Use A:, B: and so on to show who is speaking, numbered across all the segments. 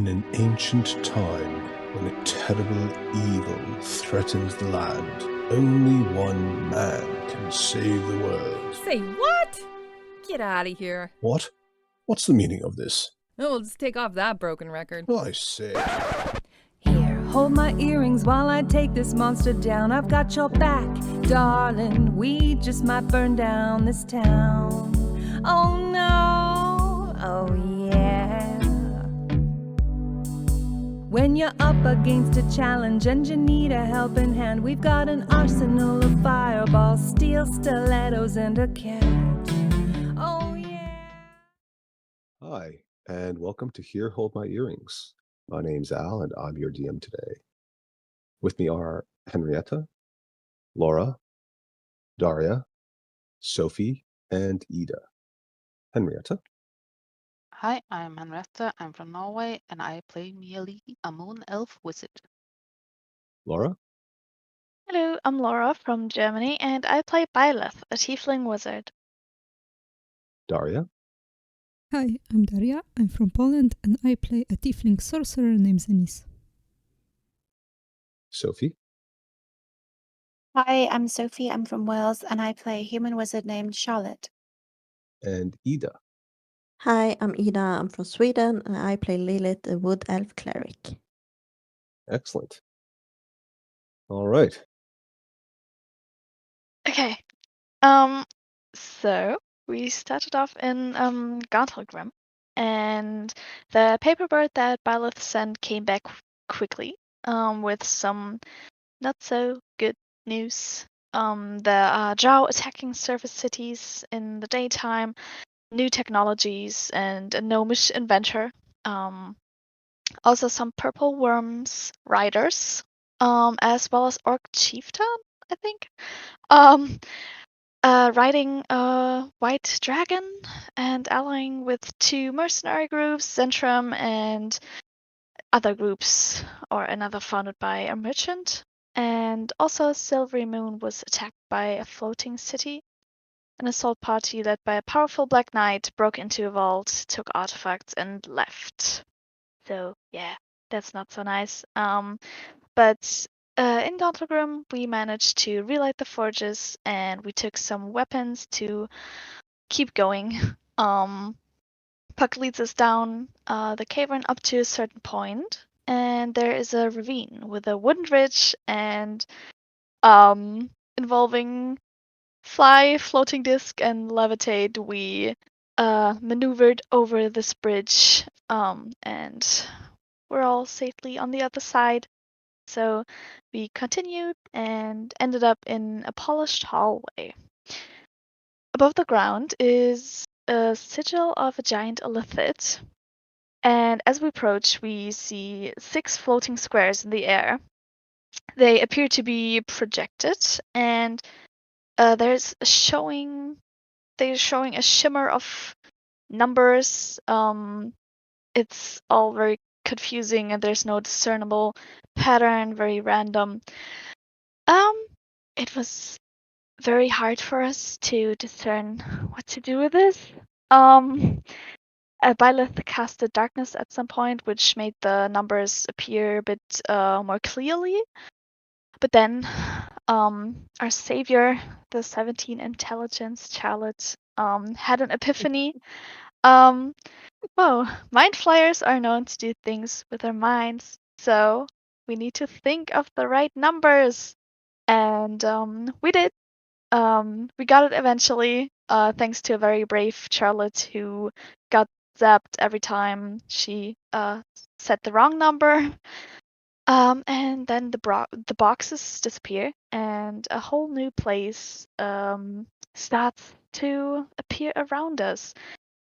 A: In an ancient time, when a terrible evil threatens the land, only one man can save the world.
B: Say what? Get out of here.
A: What? What's the meaning of this?
B: Oh, we'll just take off that broken record.
A: I say.
B: Here, hold my earrings while I take this monster down. I've got your back, darling. We just might burn down this town. Oh no, oh yeah. When you're up against a challenge and you need a helping hand, we've got an arsenal of fireballs, steel stilettos, and a cat. Oh yeah.
A: Hi, and welcome to Here Hold My Earrings. My name's Al, and I'm your DM today. With me are Henrietta, Laura, Daria, Sophie, and Ida. Henrietta.
C: Hi, I'm Henrietta. I'm from Norway, and I play Mieli, a moon elf wizard.
A: Laura.
D: Hello, I'm Laura from Germany, and I play Byleth, a tiefling wizard.
A: Daria.
E: Hi, I'm Daria. I'm from Poland, and I play a tiefling sorcerer named Zenis.
A: Sophie.
F: Hi, I'm Sophie. I'm from Wales, and I play a human wizard named Charlotte.
A: And Ida.
G: Hi, I'm Ida. I'm from Sweden, and I play Lilith, a wood elf cleric.
A: Excellent. All right.
D: Okay. So we started off in Gauntlegrim, and the paper bird that Byleth sent came back quickly, with some not so good news. There are drow attacking surface cities in the daytime, new technologies, and a gnomish inventor. Also some purple worms riders, as well as orc chieftain, I think. Riding a white dragon and allying with two mercenary groups, Zentrum and other groups, or another founded by a merchant. And also Silvery Moon was attacked by a floating city. An assault party led by a powerful black knight broke into a vault, took artifacts, and left. So yeah, that's not so nice. But in Gauntlegrim, we managed to relight the forges, and we took some weapons to keep going. Puck leads us down the cavern up to a certain point, and there is a ravine with a wooden bridge and involving fly, floating disc, and levitate. We maneuvered over this bridge, and we're all safely on the other side. So we continued and ended up in a polished hallway. Above the ground is a sigil of a giant elithid, and as we approach, we see 6 floating squares in the air. They appear to be projected, and they're showing a shimmer of numbers. It's all very confusing, and there's no discernible pattern, very random. It was very hard for us to discern what to do with this. Byleth casted darkness at some point, which made the numbers appear a bit more clearly. But then our savior, the 17 intelligence Charlotte, had an epiphany. Whoa, mind flayers are known to do things with their minds, so we need to think of the right numbers. And we did. We got it eventually, thanks to a very brave Charlotte who got zapped every time she said the wrong number. And then the boxes disappear, and a whole new place starts to appear around us.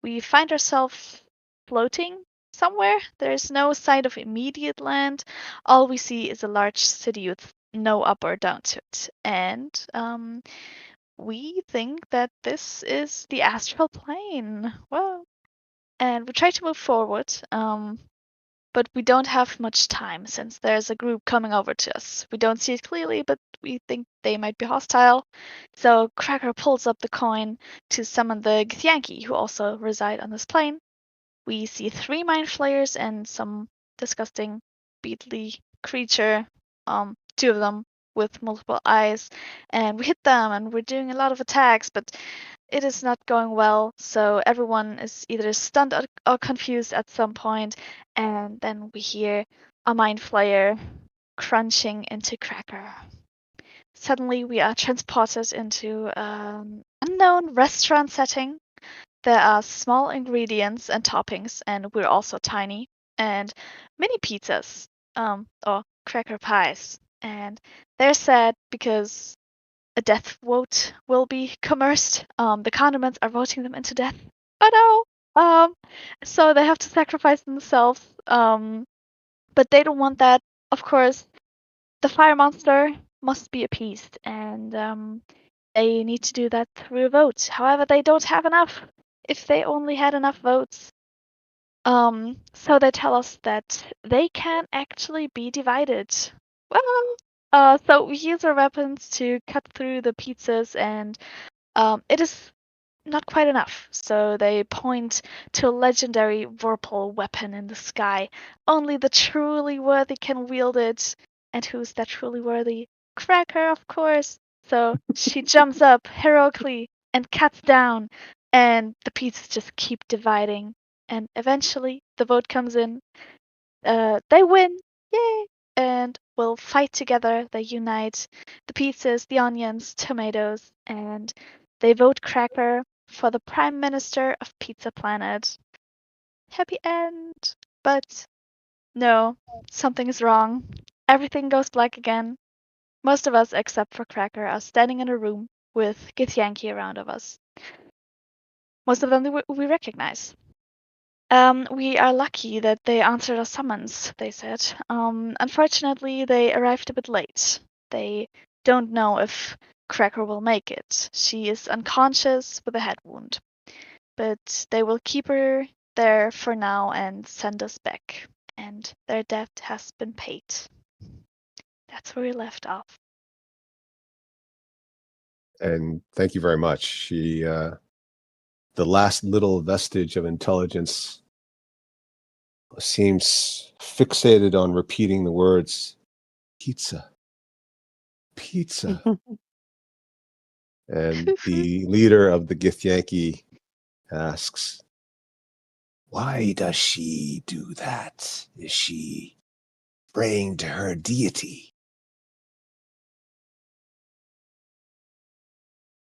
D: We find ourselves floating somewhere. There's no sight of immediate land. All we see is a large city with no up or down to it. And we think that this is the astral plane. Well, and we try to move forward, but we don't have much time since there's a group coming over to us. We don't see it clearly, but we think they might be hostile. So Cracker pulls up the coin to summon the Githyanki, who also reside on this plane. We see 3 mind flayers and some disgusting beetly creature, 2 of them with multiple eyes, and we hit them and we're doing a lot of attacks, but it is not going well, so everyone is either stunned or confused at some point, and then we hear a mind flayer crunching into Cracker. Suddenly we are transported into an unknown restaurant setting. There are small ingredients and toppings, and we're also tiny, and mini pizzas, or cracker pies. And they're sad because a death vote will be commersed. The condiments are voting them into death. Oh no! So they have to sacrifice themselves. But they don't want that. Of course, the fire monster must be appeased, and they need to do that through a vote. However, they don't have enough. If they only had enough votes, so they tell us that they can actually be divided. Well, so we use our weapons to cut through the pizzas, and it is not quite enough. So they point to a legendary Vorpal weapon in the sky. Only the truly worthy can wield it. And who's that truly worthy? Cracker, of course. So she jumps up heroically and cuts down, and the pieces just keep dividing. And eventually, the vote comes in. They win, yay! And will fight together. They unite the pizzas, the onions, tomatoes, and they vote Cracker for the Prime Minister of Pizza Planet. Happy end! But no, something is wrong. Everything goes black again. Most of us, except for Cracker, are standing in a room with Githyanki around of us. Most of them we recognize. We are lucky that they answered our summons, they said. Unfortunately, they arrived a bit late. They don't know if Cracker will make it. She is unconscious with a head wound. But they will keep her there for now and send us back. And their debt has been paid. That's where we left off.
A: And thank you very much. She, the last little vestige of intelligence seems fixated on repeating the words, pizza, pizza. And the leader of the Githyanki asks, why does she do that? Is she praying to her deity?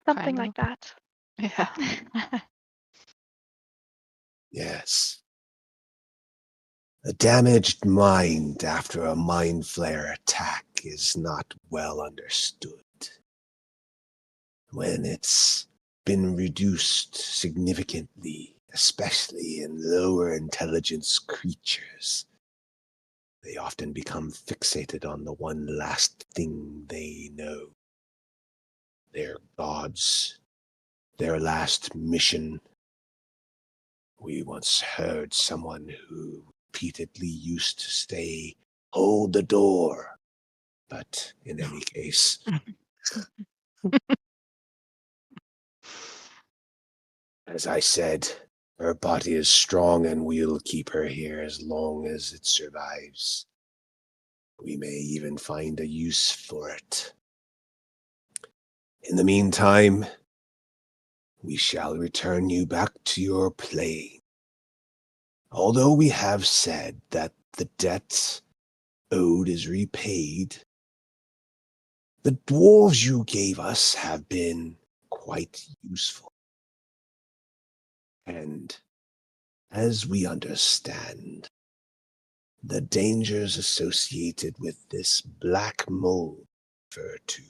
D: Something
C: Kind
D: like
C: of.
D: that.
C: Yeah.
A: Yes. A damaged mind after a mind flare attack is not well understood. When it's been reduced significantly, especially in lower intelligence creatures, they often become fixated on the one last thing they know. Their gods, their last mission. We once heard someone who repeatedly used to say, hold the door. But in any case, as I said, her body is strong and we'll keep her here as long as it survives. We may even find a use for it. In the meantime, we shall return you back to your plane. Although we have said that the debt owed is repaid, the dwarves you gave us have been quite useful. And as we understand, the dangers associated with this black mold referred to,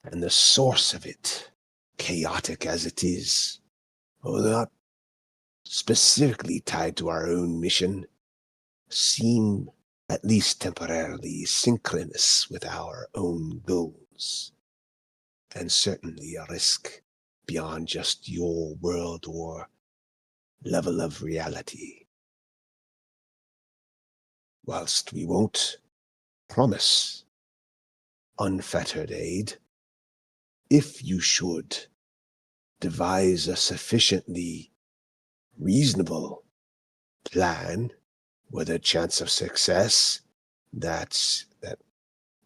A: and the source of it, chaotic as it is, although not specifically tied to our own mission, seem at least temporarily synchronous with our own goals, and certainly a risk beyond just your world or level of reality. Whilst we won't promise unfettered aid, if you should devise a sufficiently reasonable plan
H: with a chance of success that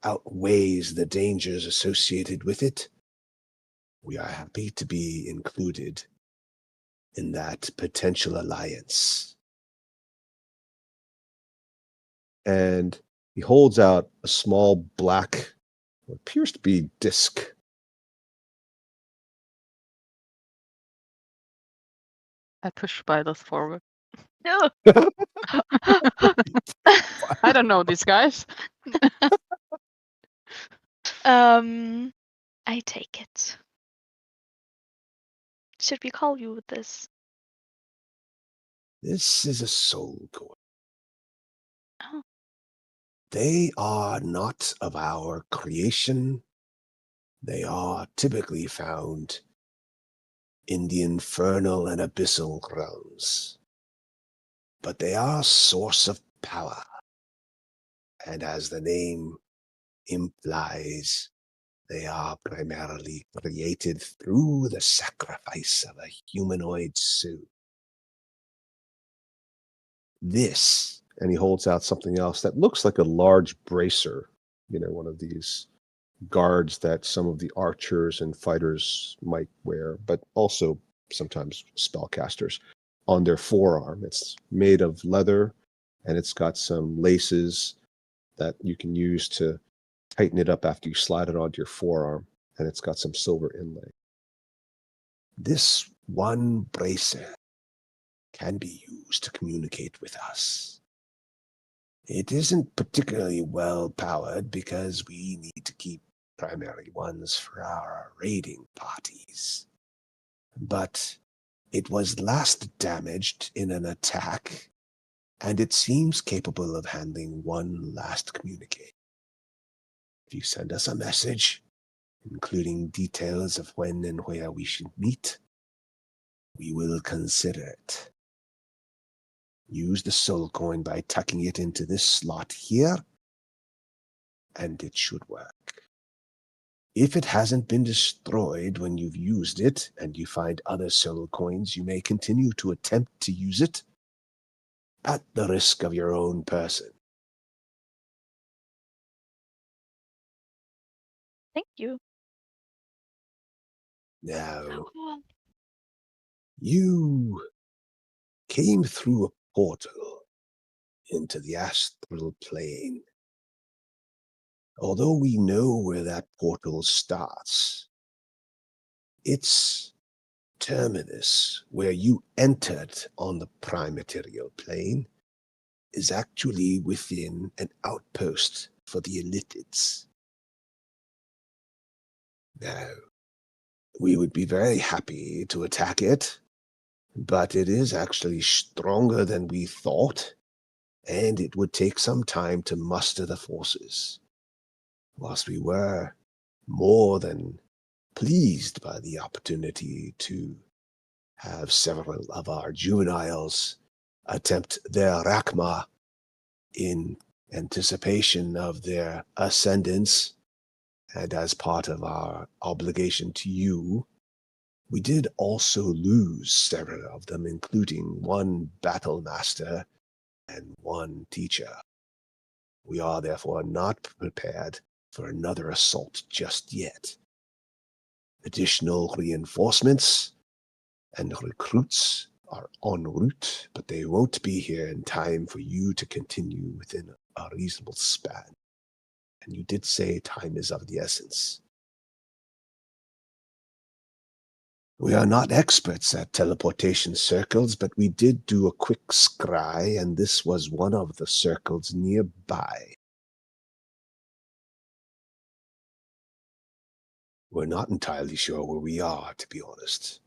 H: outweighs the dangers associated with it, we are happy to be included in that potential alliance.
A: And he holds out a small black, what appears to be disc.
C: I push Bidos forward.
D: No.
C: I don't know these guys.
D: I take it. Should we call you this?
H: This is a soul coin.
D: Oh.
H: They are not of our creation. They are typically found in the infernal and abyssal realms. But they are a source of power. And as the name implies, they are primarily created through the sacrifice of a humanoid soul. This,
A: And he holds out something else that looks like a large bracer, one of these guards that some of the archers and fighters might wear, but also sometimes spellcasters on their forearm. It's made of leather and it's got some laces that you can use to tighten it up after you slide it onto your forearm, and it's got some silver inlay.
H: this one bracer can be used to communicate with us. It isn't particularly well powered because we need to keep primary ones for our raiding parties. But it was last damaged in an attack, and it seems capable of handling one last communique. If you send us a message, including details of when and where we should meet, we will consider it. Use the soul coin by tucking it into this slot here, and it should work. If it hasn't been destroyed when you've used it, and you find other soul coins, you may continue to attempt to use it at the risk of your own person.
D: Thank you.
H: Now,
D: So cool.
H: you came through a portal into the astral plane. Although we know where that portal starts, its terminus, where you entered on the prime material plane, is actually within an outpost for the Elitids. Now, we would be very happy to attack it, but it is actually stronger than we thought, and it would take some time to muster the forces. Whilst we were more than pleased by the opportunity to have several of our juveniles attempt their rakma in anticipation of their ascendance, and as part of our obligation to you, we did also lose several of them, including one battle master and one teacher. We are therefore not prepared for another assault just yet. Additional reinforcements and recruits are en route, but they won't be here in time for you to continue within a reasonable span. And you did say time is of the essence. We are not experts at teleportation circles, but we did do a quick scry, and this was one of the circles nearby. We're not entirely sure where we are, to be honest.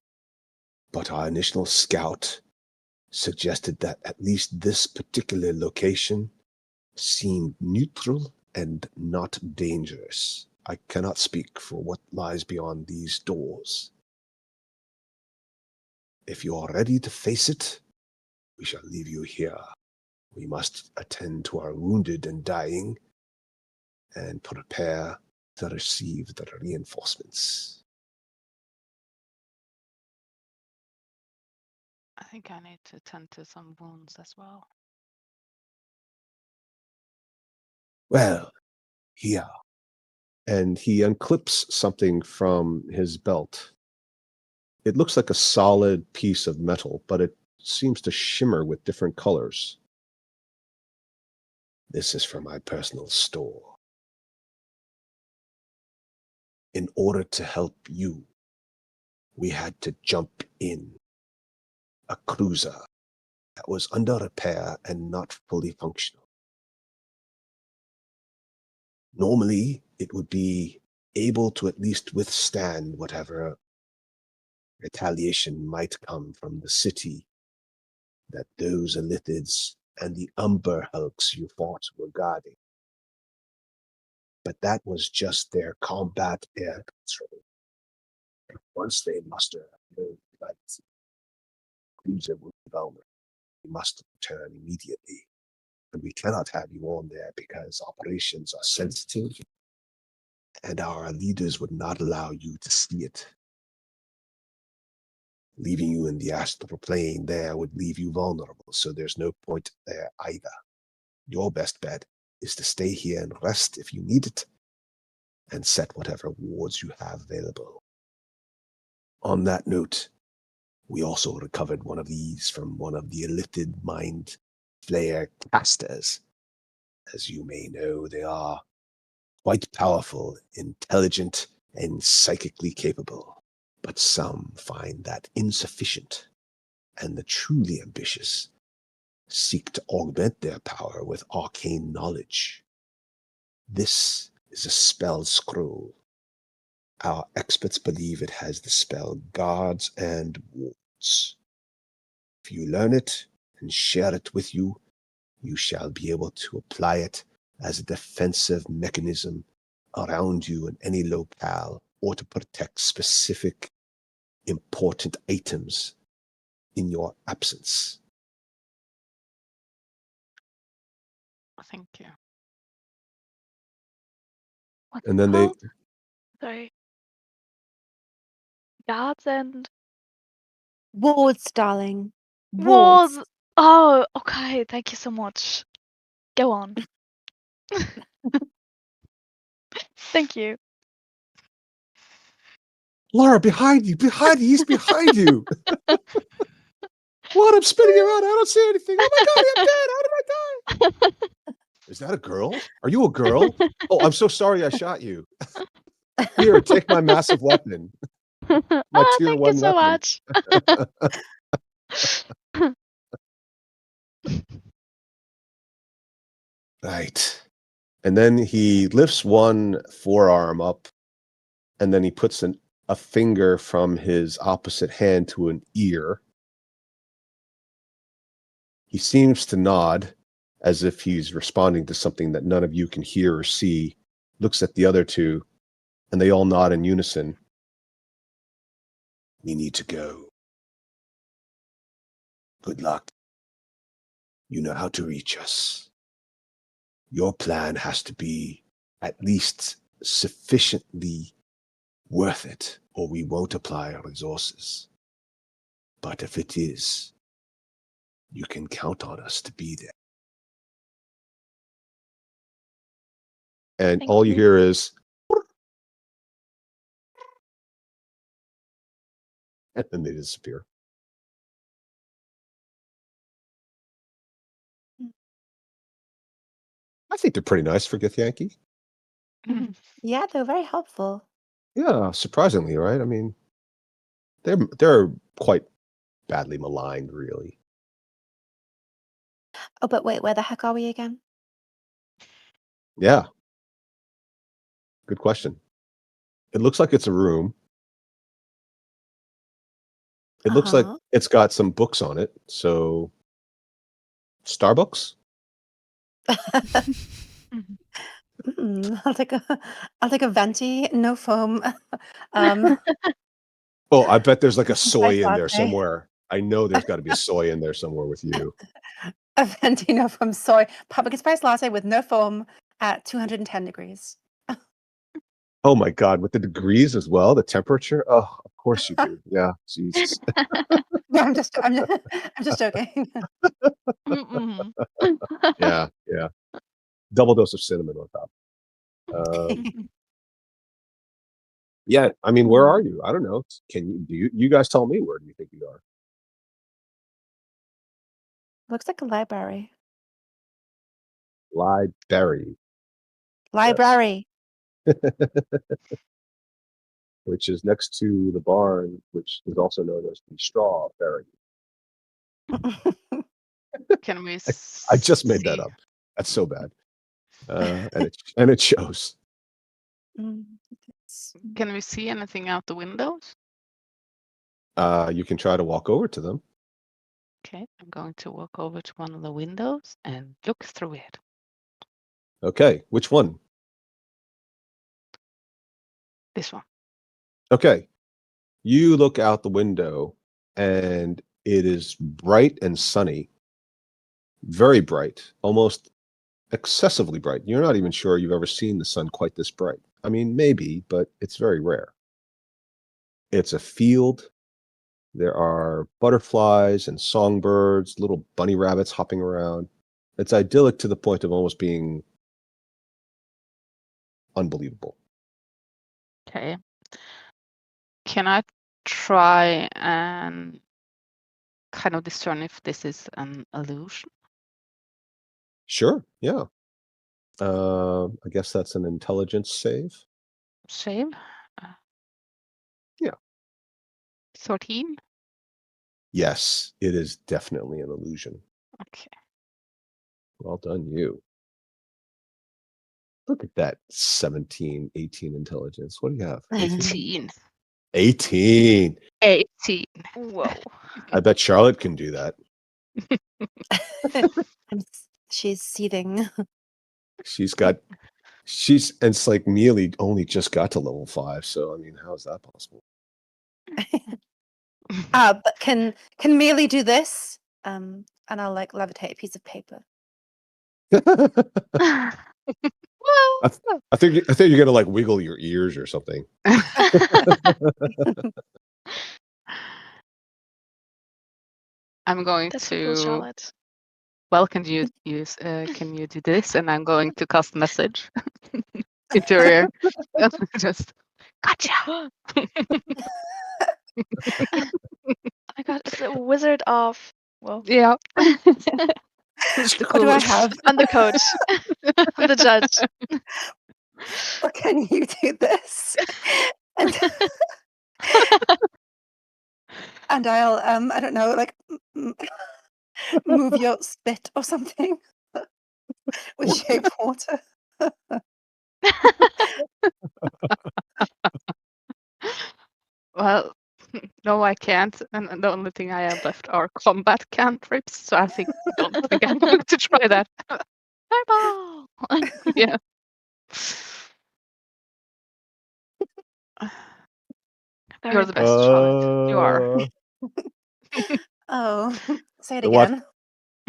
H: But our initial scout suggested that at least this particular location seemed neutral and not dangerous. I cannot speak for what lies beyond these doors. If you are ready to face it, we shall leave you here. We must attend to our wounded and dying and prepare to receive the reinforcements.
C: I think I need to tend to some wounds as well.
H: Well, here.
A: And he unclips something from his belt. It looks like a solid piece of metal, but it seems to shimmer with different colors.
H: This is from my personal store. In order to help you, we had to jump in a cruiser that was under repair and not fully functional. Normally, it would be able to at least withstand whatever retaliation might come from the city that those Elithids and the Umber Hulks you fought were guarding. But that was just their combat air control. Once they muster no light, cruiser will be vulnerable. We must return immediately. And we cannot have you on there because operations are sensitive and our leaders would not allow you to see it. Leaving you in the astral plane there would leave you vulnerable, so there's no point there either. Your best bet is to stay here and rest if you need it, and set whatever wards you have available. On that note, we also recovered one of these from one of the Elithid Mind Flayer casters. As you may know, they are quite powerful, intelligent, and psychically capable. But some find that insufficient, and the truly ambitious seek to augment their power with arcane knowledge. This is a spell scroll. Our experts believe it has the spell Guards and Wards. If you learn it and share it with you, you shall be able to apply it as a defensive mechanism around you in any locale, or to protect specific important items in your absence.
C: Thank you.
D: What's
A: And then
D: it
A: they
D: called? Sorry. Guards and
F: Wards, darling.
D: walls.
F: Wards.
D: Oh, okay. Thank you so much. Go on. Thank you.
A: Laura, behind you, he's behind you. What? I'm spinning around. I don't see anything. Oh my God, I'm dead. How did I die? Is that a girl? Are you a girl? Oh, I'm so sorry I shot you. Here, take my massive weapon. My tier
D: Thank you
A: 1
D: so
A: weapon.
D: much.
H: Right.
A: And then he lifts one forearm up, and then he puts a finger from his opposite hand to an ear. He seems to nod as if he's responding to something that none of you can hear or see, looks at the other two, and they all nod in unison.
H: We need to go. Good luck. You know how to reach us. Your plan has to be at least sufficiently worth it, or we won't apply our resources. But if it is, you can count on us to be there.
A: And
D: Thank
A: all you
D: you.
A: hear is, and then they disappear. I think they're pretty nice for Githyanki.
F: Yeah, they're very helpful.
A: Yeah, surprisingly, right? I mean, they're quite badly maligned, really.
F: Oh, but wait, where the heck are we again?
A: Yeah. Good question. It looks like it's a room. It looks like it's got some books on it. So, Starbucks?
F: I'll take a venti, no foam. um,
A: Oh, I bet there's like a
F: pumpkin spice
A: soy in there
F: latte.
A: somewhere. I know there's got to be a soy in there somewhere with you.
F: A venti, no foam soy pumpkin spice latte with no foam at 210 degrees.
A: Oh my God, with the degrees as well, the temperature. Oh, of course you do. Yeah, Jesus.
F: No, I'm just joking.
A: Yeah, yeah. double dose of cinnamon on top. Yeah, I mean, where are you? I don't know. Can you guys tell me, where do you think you are?
F: Looks like a library.
A: Library.
F: Library.
A: Which is next to the barn, which is also known as the strawberry.
C: Can we
A: I just made that
C: see-
A: up. That's so bad. And it shows.
C: Can we see anything out the windows?
A: You can try to walk over to them.
C: Okay, I'm going to walk over to one of the windows and look through it.
A: Okay, which one?
C: This one.
A: Okay. You look out the window and it is bright and sunny. Very bright, almost excessively bright. You're not even sure you've ever seen the sun quite this bright. I mean, maybe, but it's very rare. It's a field. There are butterflies and songbirds, little bunny rabbits hopping around. It's idyllic to the point of almost being unbelievable.
C: Okay. Can I try and kind of discern if this is an illusion?
A: Sure, yeah. I guess that's an intelligence save.
C: Shave?
A: Yeah.
C: 13?
A: Yes, it is definitely an illusion.
C: Okay.
A: Well done, you. Look at that 17, 18 intelligence. What do you have?
C: 18.
A: 18.
C: 18.
D: Whoa.
A: I bet Charlotte can do that.
F: She's seething.
A: And it's like Mealy only just got to level 5, so I mean, how is that possible?
F: But can Mealy do this? And I'll like levitate a piece of paper.
A: I think you're gonna like wiggle your ears or something.
C: I'm going
D: That's
C: to.
D: cool, Charlotte.
C: Well, can you do this? And I'm going to cast message into your ear. Just gotcha.
D: Oh my god, it's the Wizard of. Well,
C: Yeah.
F: What do I have?
D: I'm the coach. I'm the judge.
F: Or can you do this? And I'll I don't know, like move your spit or something with shaped water.
C: Well, no, I can't. And the only thing I have left are combat cantrips. So I don't think I'm going to try that.
D: Fireball!
C: Yeah. You're the best, Charlotte. You are.
F: Oh, say it
A: What?
F: again.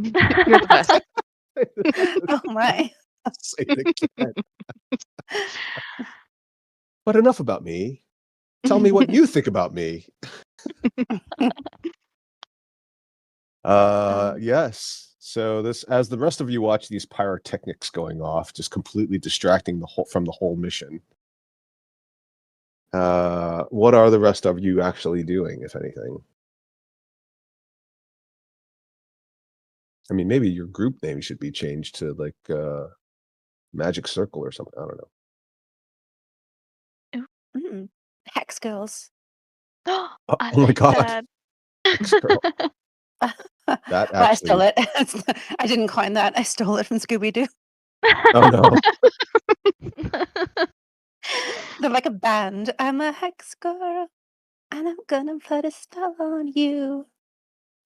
C: You're the best.
F: Oh my.
A: Say it again. But enough about me. Tell me what you think about me. Yes. So as the rest of you watch these pyrotechnics going off, just completely distracting from the whole mission. What are the rest of you actually doing, if anything? I mean, maybe your group name should be changed to like Magic Circle or something. I don't know.
F: Hex girls.
D: I
A: Oh
D: like
A: my God.
D: that.
A: Hex girl. That
F: Well, I
A: actually.
F: stole it. I didn't coin that. I stole it from Scooby Doo.
A: Oh no.
F: They're like a band. I'm a hex girl, and I'm gonna put a spell on you.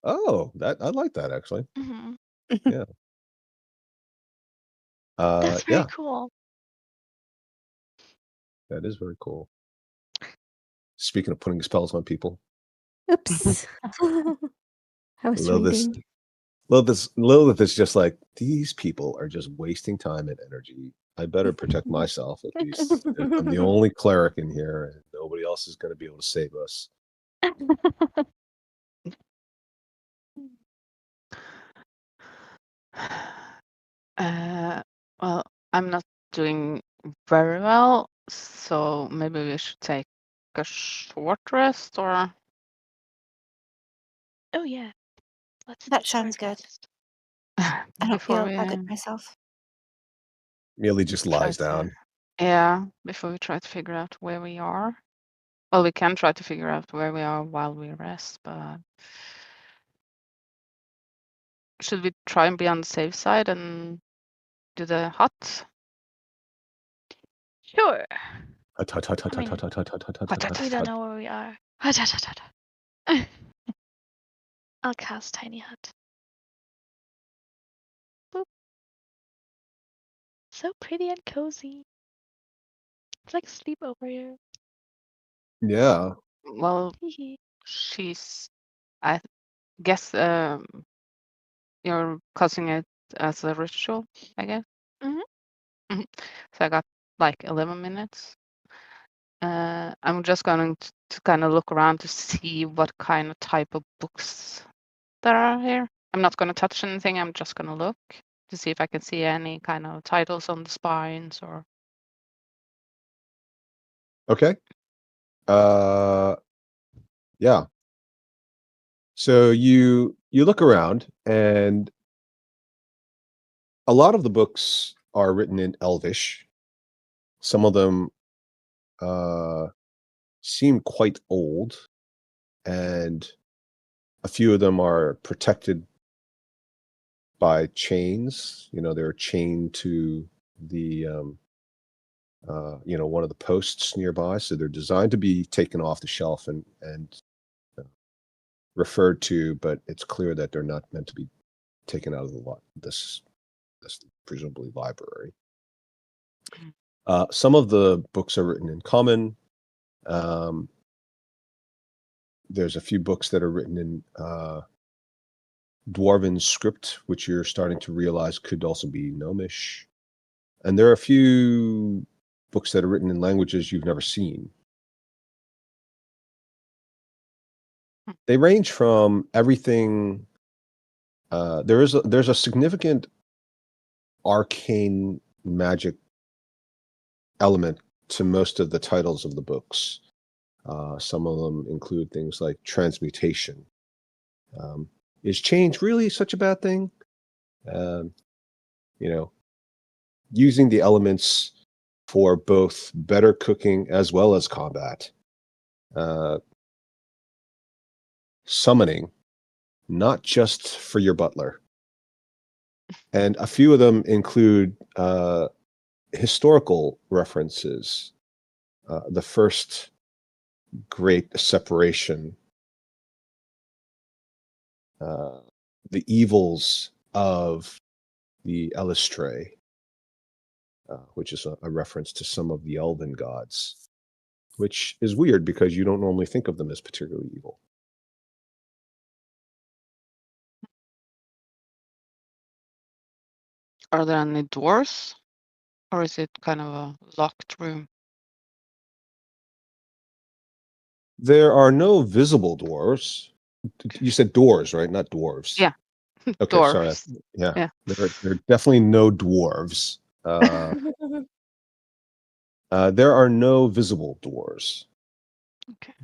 A: Oh, I like that actually.
D: Mhm.
A: Yeah.
D: That's very
A: Yeah,
D: cool.
A: that is very cool. Speaking of putting spells on people,
G: Oops. I was reading.
A: Lilith is just like, these people are just wasting time and energy. I better protect myself at least. I'm the only cleric in here, and nobody else is going to be able to save us.
C: Well, I'm not doing very well, so maybe we should take a short rest, or
D: Oh yeah, let's do
F: That
D: a short
F: sounds good.
D: rest.
F: I don't
C: before
F: feel that good
C: we
F: myself.
A: Mealy just
C: try
A: lies down.
C: before we try to figure out where we are. Well, we can try to figure out where we are while we rest, but should we try and be on the safe side and do the hut?
D: Sure.
A: Hut, hut, hut, hut,
D: I
A: hut,
D: mean,
A: hut, hut, hut, hut, hut,
C: Hut,
A: hut,
C: hut,
D: we
A: hut,
D: don't
A: hut.
D: know where we are. I'll cast Tiny Hut. Boop. So pretty and cozy. It's like sleep over here.
A: Yeah.
C: Well, she's, I guess, you're casting it as a ritual, I guess.
D: Mhm.
C: Mhm. So I got like 11 minutes. I'm just going to kind of look around to see what kind of type of books there are here. I'm not going to touch anything. I'm just going to look to see if I can see any kind of titles on the spines or.
A: Okay. Yeah. So you look around, and a lot of the books are written in Elvish. Some of them seem quite old, and a few of them are protected by chains. They're chained to the one of the posts nearby, so they're designed to be taken off the shelf and referred to, but it's clear that they're not meant to be taken out of this presumably library. Some of the books are written in common. There's a few books that are written in Dwarven script, which you're starting to realize could also be Gnomish. And there are a few books that are written in languages you've never seen. They range from everything. There's a significant arcane magic element to most of the titles of the books. Some of them include things like transmutation. Is change really such a bad thing? Using the elements for both better cooking as well as combat. Summoning, not just for your butler. And a few of them include historical references. The first great separation, the evils of the Elistray, which is a reference to some of the elven gods, which is weird because you don't normally think of them as particularly evil.
C: Are there any doors, or is it kind of a locked room?
A: There are no visible doors. You said doors, right? Not dwarves.
C: Yeah,
A: Okay, sorry.
C: doors.
A: Yeah,
C: Yeah.
A: there are definitely no dwarves. There are no visible doors.
C: Okay.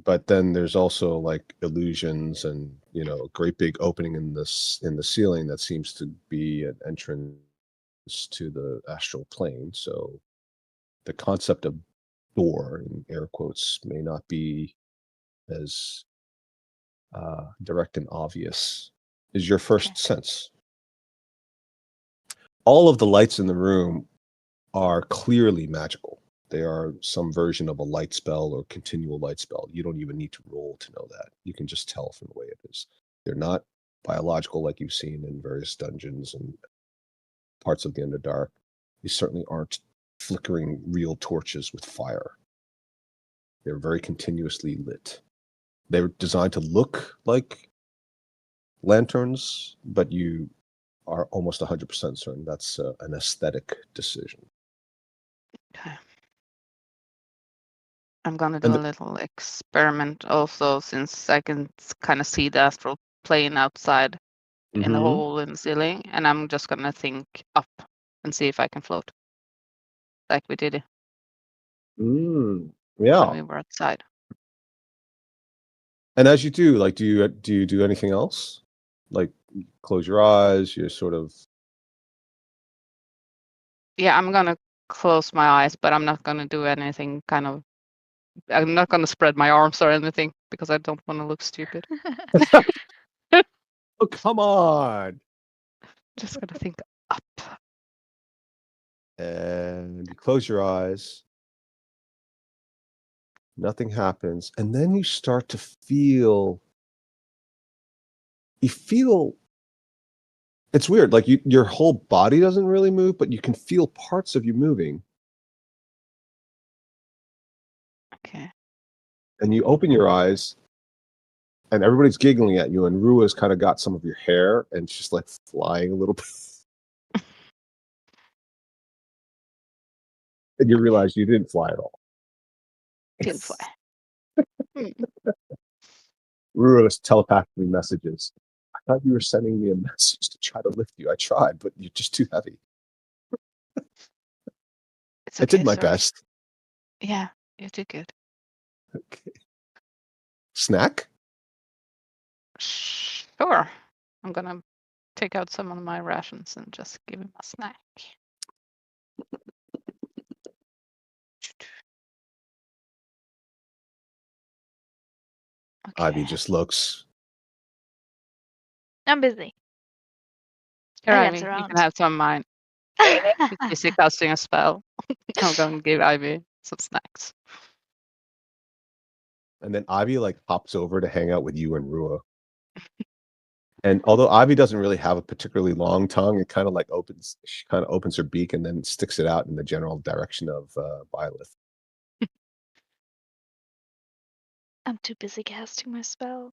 A: But then there's also like illusions and a great big opening in the ceiling that seems to be an entrance to the astral plane. So the concept of door in air quotes may not be as direct and obvious is your first sense. All of the lights in the room are clearly magical. They are some version of a light spell or continual light spell. You don't even need to roll to know that. You can just tell from the way it is. They're not biological like you've seen in various dungeons and parts of the Underdark. These certainly aren't flickering real torches with fire. They're very continuously lit. They're designed to look like lanterns, but you are almost 100% certain that's an aesthetic decision.
C: Okay. I'm gonna
A: And
C: do a little experiment also, since I can kind of see the astral plane outside in the hole in the ceiling, and I'm just gonna think up and see if I can float, like we did
A: Yeah.
C: when we were outside.
A: And as you do, like, do you do anything else? Like, close your eyes. You're sort of.
C: Yeah, I'm gonna close my eyes, but I'm not gonna do anything kind of. I'm not gonna spread my arms or anything because I don't want to look stupid.
A: Oh, come on!
C: Just gonna think up.
A: And you close your eyes. Nothing happens, and then you start to feel. You feel. It's weird. Like your whole body doesn't really move, but you can feel parts of you moving.
C: Okay.
A: And you open your eyes, and everybody's giggling at you, and Rua's kind of got some of your hair, and she's like flying a little bit. And you realize you didn't fly at all.
C: Didn't fly.
A: Rua was telepathically messages. I thought you were sending me a message to try to lift you. I tried, but you're just too heavy.
C: It's
A: I did
C: okay,
A: my
C: sorry.
A: best.
C: Yeah, you did good.
A: Okay. Snack?
C: Sure. I'm gonna take out some of my rations and just give him a snack.
A: Ivy
C: Okay.
A: just looks.
D: I'm busy.
C: Here,
D: I
C: Ivy,
D: answer
C: you
D: around.
C: can have some of mine. He's busy casting a spell. I'm going to give Ivy some snacks.
A: And then Ivy like hops over to hang out with you and Rua. And although Ivy doesn't really have a particularly long tongue, it kind of like opens. She kind of opens her beak and then sticks it out in the general direction of Byleth.
D: I'm too busy casting my spell.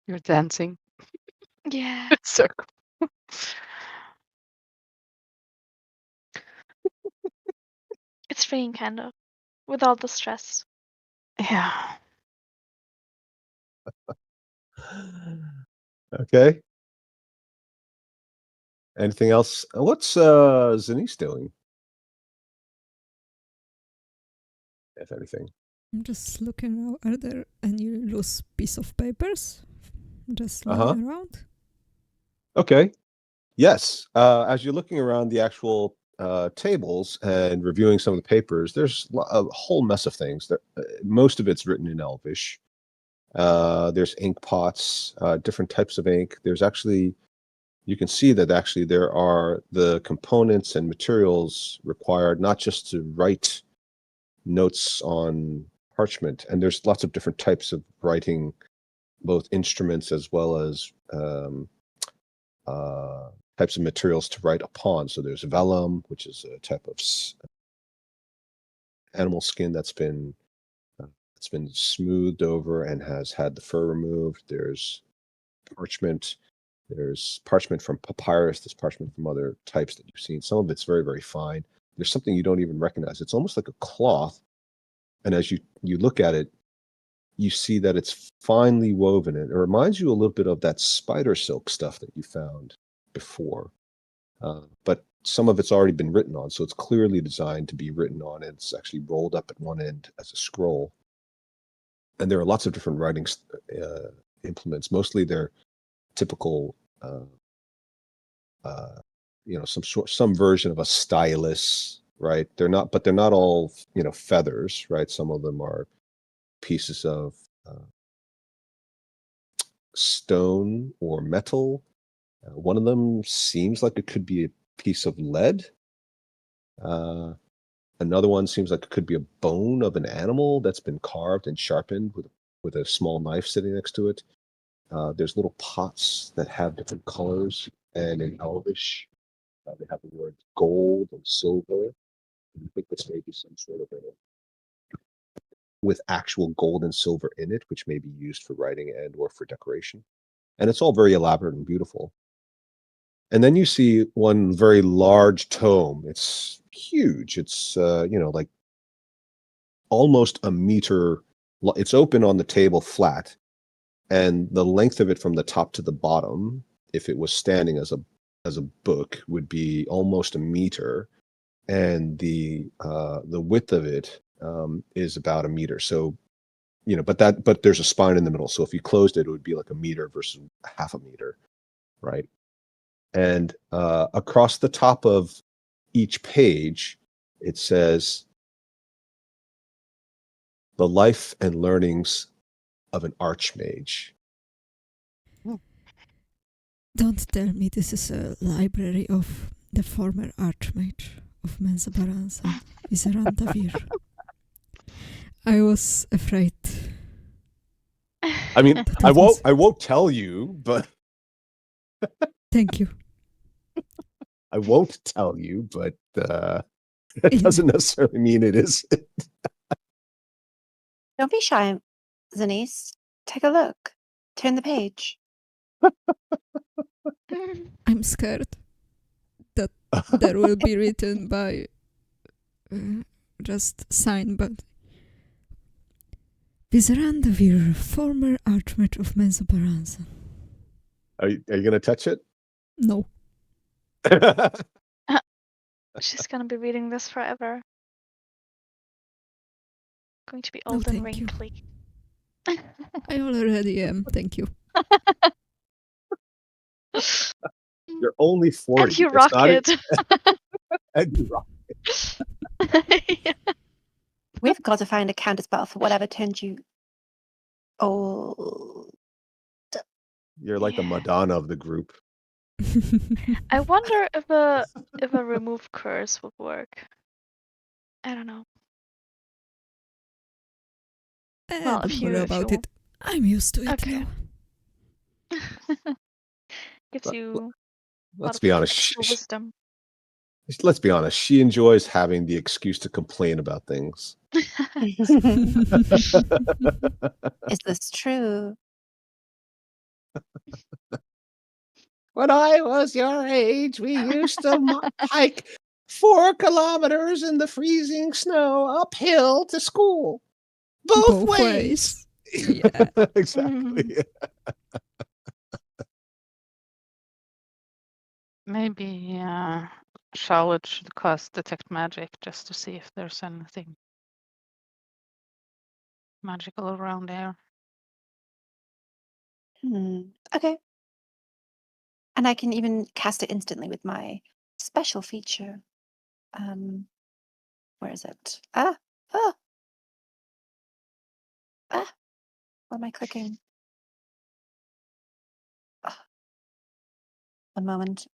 C: You're dancing.
D: Yeah.
C: It's so cool.
D: It's freeing, kind of, with all the stress.
C: Yeah.
A: Okay. Anything else? What's Zanice doing? If anything.
E: I'm just looking around. Are there any loose piece of papers just
A: Uh-huh.
E: lying around?
A: Okay. Yes. As you're looking around the actual tables and reviewing some of the papers, there's a whole mess of things. Most of it's written in Elvish. There's ink pots, different types of ink. There's actually, you can see that actually there are the components and materials required not just to write notes on parchment, and there's lots of different types of writing, both instruments as well as types of materials to write upon. So there's vellum, which is a type of animal skin that's been smoothed over and has had the fur removed. There's parchment. There's parchment from papyrus. There's parchment from other types that you've seen. Some of it's very, very fine. There's something you don't even recognize. It's almost like a cloth. And as you look at it, you see that it's finely woven. It reminds you a little bit of that spider silk stuff that you found before. But some of it's already been written on, so it's clearly designed to be written on. It's actually rolled up at one end as a scroll. And there are lots of different writing implements. Mostly they're typical, some version of a stylus, right? They're not all, feathers, right? Some of them are pieces of stone or metal. One of them seems like it could be a piece of lead. Another one seems like it could be a bone of an animal that's been carved and sharpened with a small knife sitting next to it. There's little pots that have different colors, and in Elvish, they have the word gold and silver. I think this may be some sort of with actual gold and silver in it, which may be used for writing and or for decoration. And it's all very elaborate and beautiful. And then you see one very large tome. It's huge. It's like almost a meter. It's open on the table flat, and the length of it from the top to the bottom, if it was standing as a as a book would be almost a meter, and the width of it is about a meter. So, but there's a spine in the middle. So if you closed it, it would be like a meter versus half a meter, right? And across the top of each page, it says the life and learnings of an archmage.
E: Don't tell me this is a library of the former archmage of Menzoberranzan, Vizeran DeVir. I was afraid.
A: I mean,
E: That
A: I
E: was-
A: won't tell you, but
E: Thank you.
A: I won't tell you, but it
E: Yeah.
A: doesn't necessarily mean it is.
F: Don't be shy, Zanice. Take a look. Turn the page.
E: I'm scared that there will be written by just signed by Vizeran DeVir, former archmage of Menzoberranzan.
A: Are you going to touch it?
E: No.
D: She's gonna be reading this forever. Going to be
E: No,
D: old and
E: thank you.
D: wrinkly.
E: I already am, thank you.
A: You're only 40.
D: And you
A: It's
D: rock
A: not
D: it.
A: And you rock.
D: Yeah.
F: We've got to find a counterspell for whatever turned you old.
A: You're like the
D: Yeah.
A: Madonna of the group.
D: I wonder if a remove curse would work. I don't know. Well,
E: Don't
D: if
E: worry
D: you
E: about it. I'm used to it
D: Okay.
E: now.
D: gives
A: Let-
D: you a lot
A: Let's
D: of
A: be honest.
D: extra wisdom.
A: Let's be honest. She enjoys having the excuse to complain about things.
F: Is this true?
H: When I was your age, we used to hike 4 kilometers in the freezing snow uphill to school. Both ways.
E: Yeah.
A: Exactly.
C: Maybe Charlotte should cast detect magic just to see if there's anything magical around there.
F: Okay. And I can even cast it instantly with my special feature. Where is it? Ah! What am I clicking? Ah, one moment.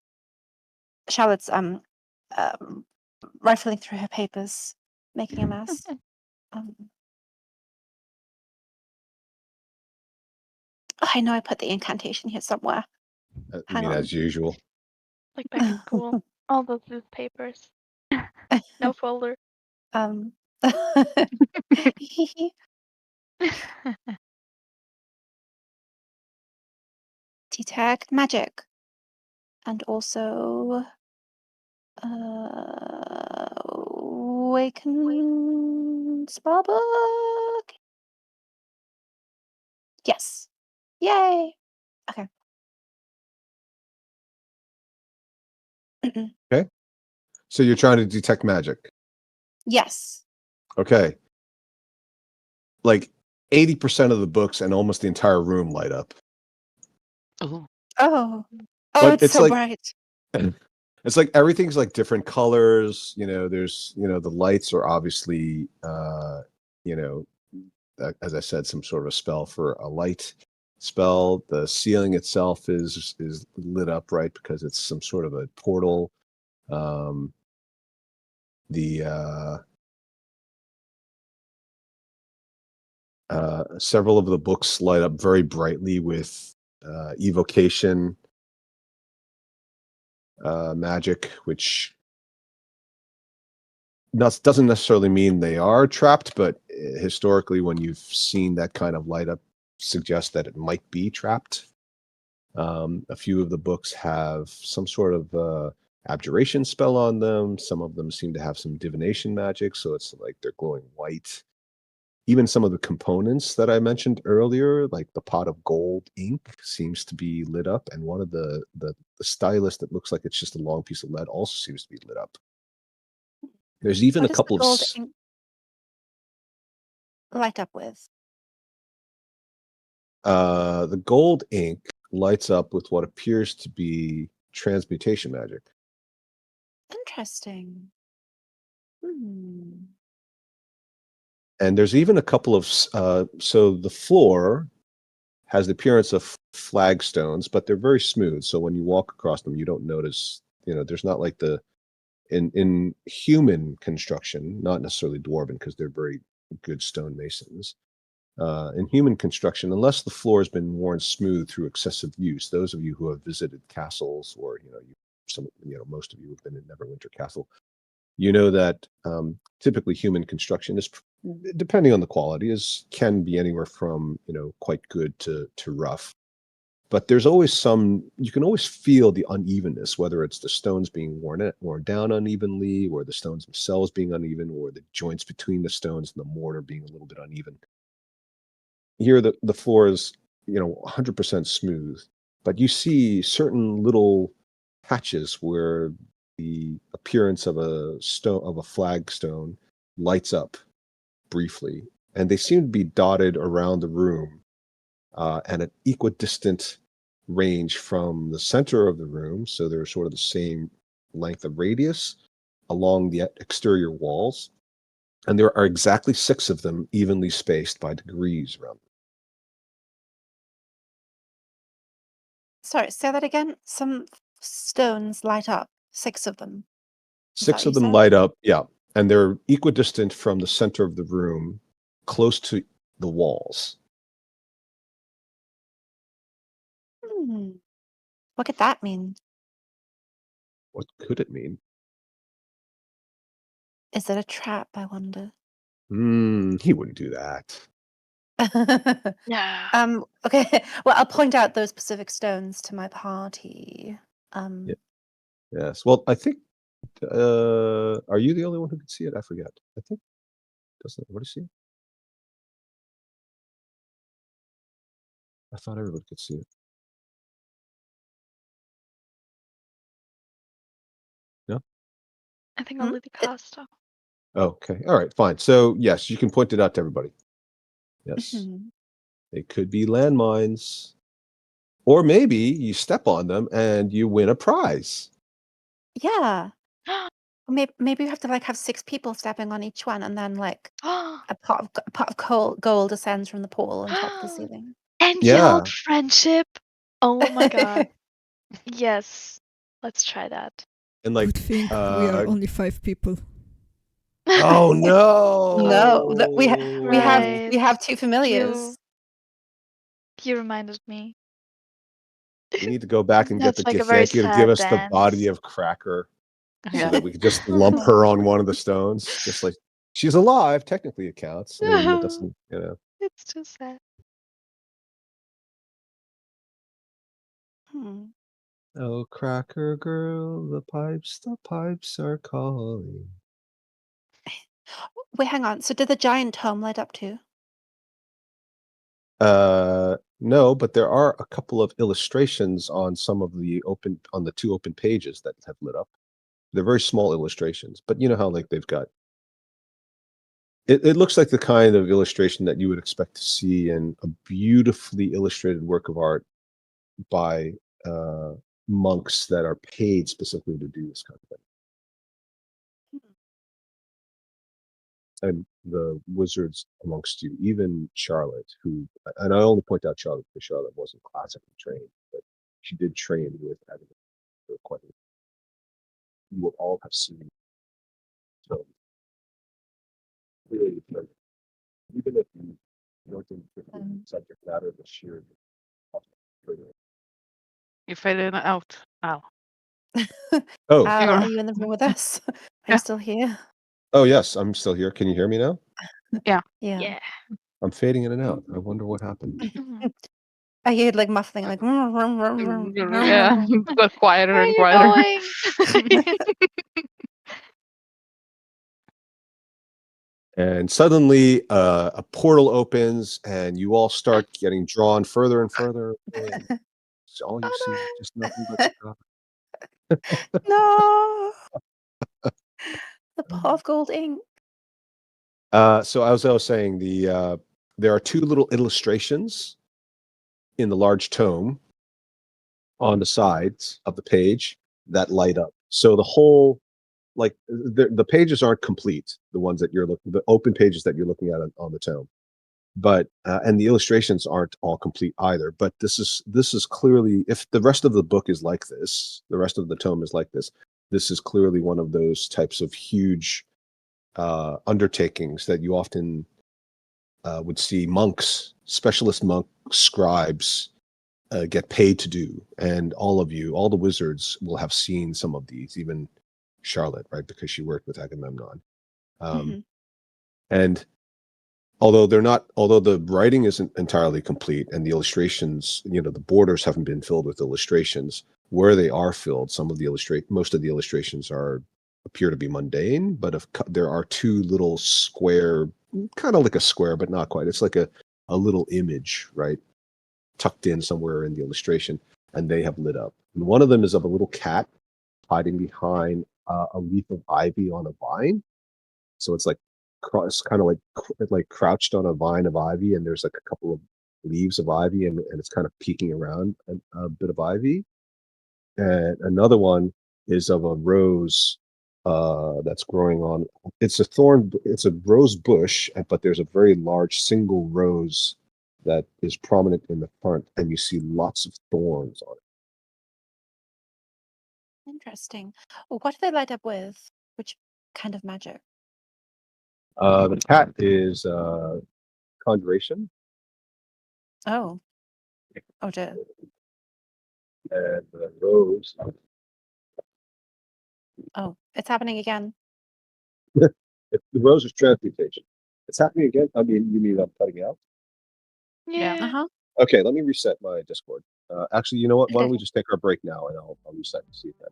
F: Charlotte's rifling through her papers, making a mess. I know I put the incantation here somewhere.
A: I
F: Hang
A: mean,
F: on.
A: as usual.
D: Like back in school. All those loose papers. No folder.
F: Detect magic. And also awaken spellbook. Yes. Yay. Okay.
A: Okay. So you're trying to detect magic.
F: Yes.
A: Okay. Like 80% of the books and almost the entire room light up.
C: Oh,
F: Oh,
A: But
F: it's
A: it's
F: so
A: like-
F: bright.
A: It's like everything's like different colors. There's the lights are obviously as I said, some sort of a spell for a light spell. The ceiling itself is lit up, right, because it's some sort of a portal. Several of the books light up very brightly with evocation magic, which doesn't necessarily mean they are trapped, but historically, when you've seen that kind of light up, suggests that it might be trapped. A few of the books have some sort of abjuration spell on them. Some of them seem to have some divination magic, so it's like they're glowing white. even some of the components that I mentioned earlier, like the pot of gold ink seems to be lit up, and one of the stylus that looks like it's just a long piece of lead also seems to be lit up. There's even
F: What
A: a
F: does the
A: couple of
F: gold ink light up with?
A: the gold ink lights up with what appears to be transmutation magic.
F: Interesting. Hmm.
A: And there's even a couple of so the floor has the appearance of flagstones, but they're very smooth. So when you walk across them, you don't notice, there's not like the in human construction, not necessarily dwarven, because they're very good stone masons. In human construction, unless the floor has been worn smooth through excessive use, those of you who have visited castles, or most of you have been in Neverwinter Castle, you know that typically human construction is, depending on the quality, can be anywhere from quite good to rough. But there's always you can always feel the unevenness, whether it's the stones being worn down unevenly, or the stones themselves being uneven, or the joints between the stones and the mortar being a little bit uneven. Here, the floor is 100% smooth, but you see certain little patches where the appearance of a flagstone lights up briefly, and they seem to be dotted around the room at an equidistant range from the center of the room, so they're sort of the same length of radius along the exterior walls, and there are exactly 6 of them evenly spaced by degrees around.
F: Sorry, say that again. Some stones light up. 6 of them. Is that
A: 6
F: what
A: of
F: you
A: them
F: said?
A: light up, yeah, and they're equidistant from the center of the room, close to the walls.
F: Hmm. What could that mean?
A: What could it mean?
F: Is it a trap, I wonder?
A: He wouldn't do that.
D: Yeah.
F: Okay. Well, I'll point out those specific stones to my party.
A: Yeah. Yes. Well, I think, are you the only one who could see it? I forget. I think, doesn't everybody see it? I thought everybody could see it. No?
D: I think
F: Hmm?
D: only the cast.
A: Okay. All right, fine. So, yes, you can point it out to everybody. Yes.
F: Mhm.
A: They could be landmines. Or maybe you step on them and you win a prize.
F: Yeah. Maybe we have to have 6 people stepping on each one, and then a pot of gold descends from the pole on top of the ceiling.
D: And
A: Yeah.
D: yelled friendship. Oh my god. Yes. Let's try that.
A: And
E: Good thing we are only 5 people.
A: oh no.
F: No, we
D: Right.
F: have 2 familiars.
D: You reminded me.
A: We need to go back and get the
D: That's like a very
A: Githyanki to give
D: sad
A: us the body
D: dance.
A: of Cracker, so
C: Yeah.
A: that we could just lump her on one of the stones. Just like, she's alive, technically it counts. I mean, it doesn't,
D: It's too sad.
F: Hmm.
A: Oh, Cracker girl, the pipes are calling.
F: Wait, hang on. So did the giant tome light up too?
A: No, but there are a couple of illustrations on on the 2 open pages that have lit up. They're very small illustrations, but you know how they've got. It looks like the kind of illustration that you would expect to see in a beautifully illustrated work of art by monks that are paid specifically to do this kind of thing. And the wizards amongst you, even Charlotte, and I only point out Charlotte because Charlotte wasn't classically trained, but she did train with Adam for quite a. You will all have seen. So really, even if you don't interpret the subject matter, the sheer.
C: You faded out. Ow.
A: Oh,
F: Al, are you in the room with us? Are
C: Yeah.
F: you still here?
A: oh yes, I'm still here. Can you hear me now?
F: Yeah.
D: Yeah.
A: I'm fading in and out. I wonder what happened.
F: I heard muffling vroom, vroom, vroom, vroom, vroom,
C: Yeah.
F: vroom.
C: It got quieter
D: Where are
C: and
D: you
C: quieter.
D: going?
A: And suddenly a portal opens and you all start getting drawn further and further away. So all you see is just nothing but sky.
F: No. The pot of gold ink.
A: So as I was saying, there are two little illustrations in the large tome on the sides of the page that light up. So the whole, like the pages aren't complete, the ones that you're looking, the open pages that you're looking at on the tome, but and the illustrations aren't all complete either. But this is clearly, if the rest of the book is like this, the rest of the tome is like this. This is clearly one of those types of huge undertakings that you often would see monks, specialist monk scribes get paid to do. And all of you, all the wizards will have seen some of these, even Charlotte, right? Because she worked with Agamemnon. And although the writing isn't entirely complete and the illustrations, the borders haven't been filled with illustrations, where they are filled, most of the illustrations appear to be mundane, but there are two little square, kind of like a square, but not quite. It's like a little image, right? Tucked in somewhere in the illustration, and they have lit up. And one of them is of a little cat hiding behind a leaf of ivy on a vine. So it's like it's kind of like crouched on a vine of ivy, and there's like a couple of leaves of ivy, and it's kind of peeking around a bit of ivy. And another one is of a rose that's growing on. It's a rose bush, but there's a very large single rose that is prominent in the front, and you see lots of thorns on it.
F: Interesting. Well, what do they light up with? Which kind of magic?
A: The cat is conjuration.
F: Oh. Oh dear.
A: And the rose.
F: Oh, it's happening again.
A: The rose is transmutation. It's happening again. I mean, you mean I'm cutting out?
C: Yeah.
F: Uh-huh.
A: Okay, let me reset my Discord. Actually, you know what? Why don't we
F: Okay.
A: just take our break now, and I'll reset and see that.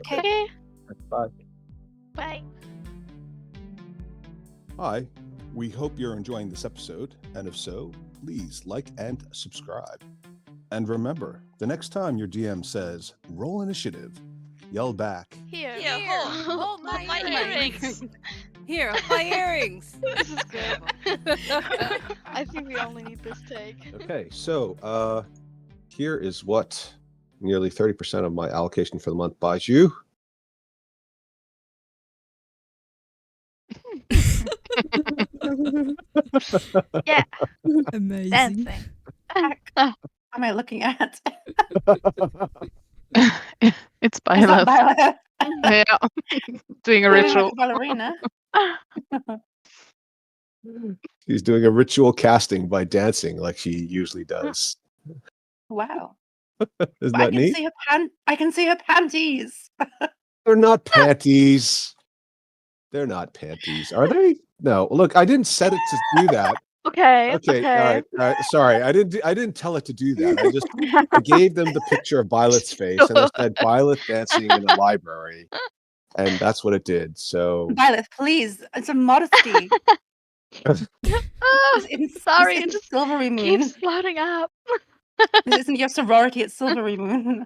E: Okay.
F: Okay.
A: Bye.
D: Bye.
A: Hi. We hope you're enjoying this episode, and if so, please like and subscribe. And remember, the next time your DM says "roll initiative," yell back.
D: Here,
B: hold
D: my earrings.
B: Here, my earrings.
D: This is good. I think we only need this take.
A: Okay, so here is what nearly 30% of my allocation for the month buys you.
D: Yeah,
E: Amazing.
D: dancing.
F: Am I looking at?
C: It's
F: Is that
C: Violet.
F: Violet?
C: Yeah. Doing a
F: Doing like
C: ritual.
F: a ballerina.
A: She's doing a ritual casting by dancing like she usually does.
F: Wow.
A: Isn't
F: I
A: that
F: can
A: neat?
F: see I can see her panties.
A: They're not panties. They're not panties, are they? No. Look, I didn't set it to do that.
D: Okay.
A: Okay. All right. Sorry, I didn't tell it to do that. I gave them the picture of Violet's face, and I said Violet dancing in a library, and that's what it did. So
F: Violet, please. It's a modesty.
D: Sorry,
F: This
D: it
F: isn't
D: just
F: Silvery Moon.
D: keeps floating up.
F: This isn't your sorority, it's Silvery Moon.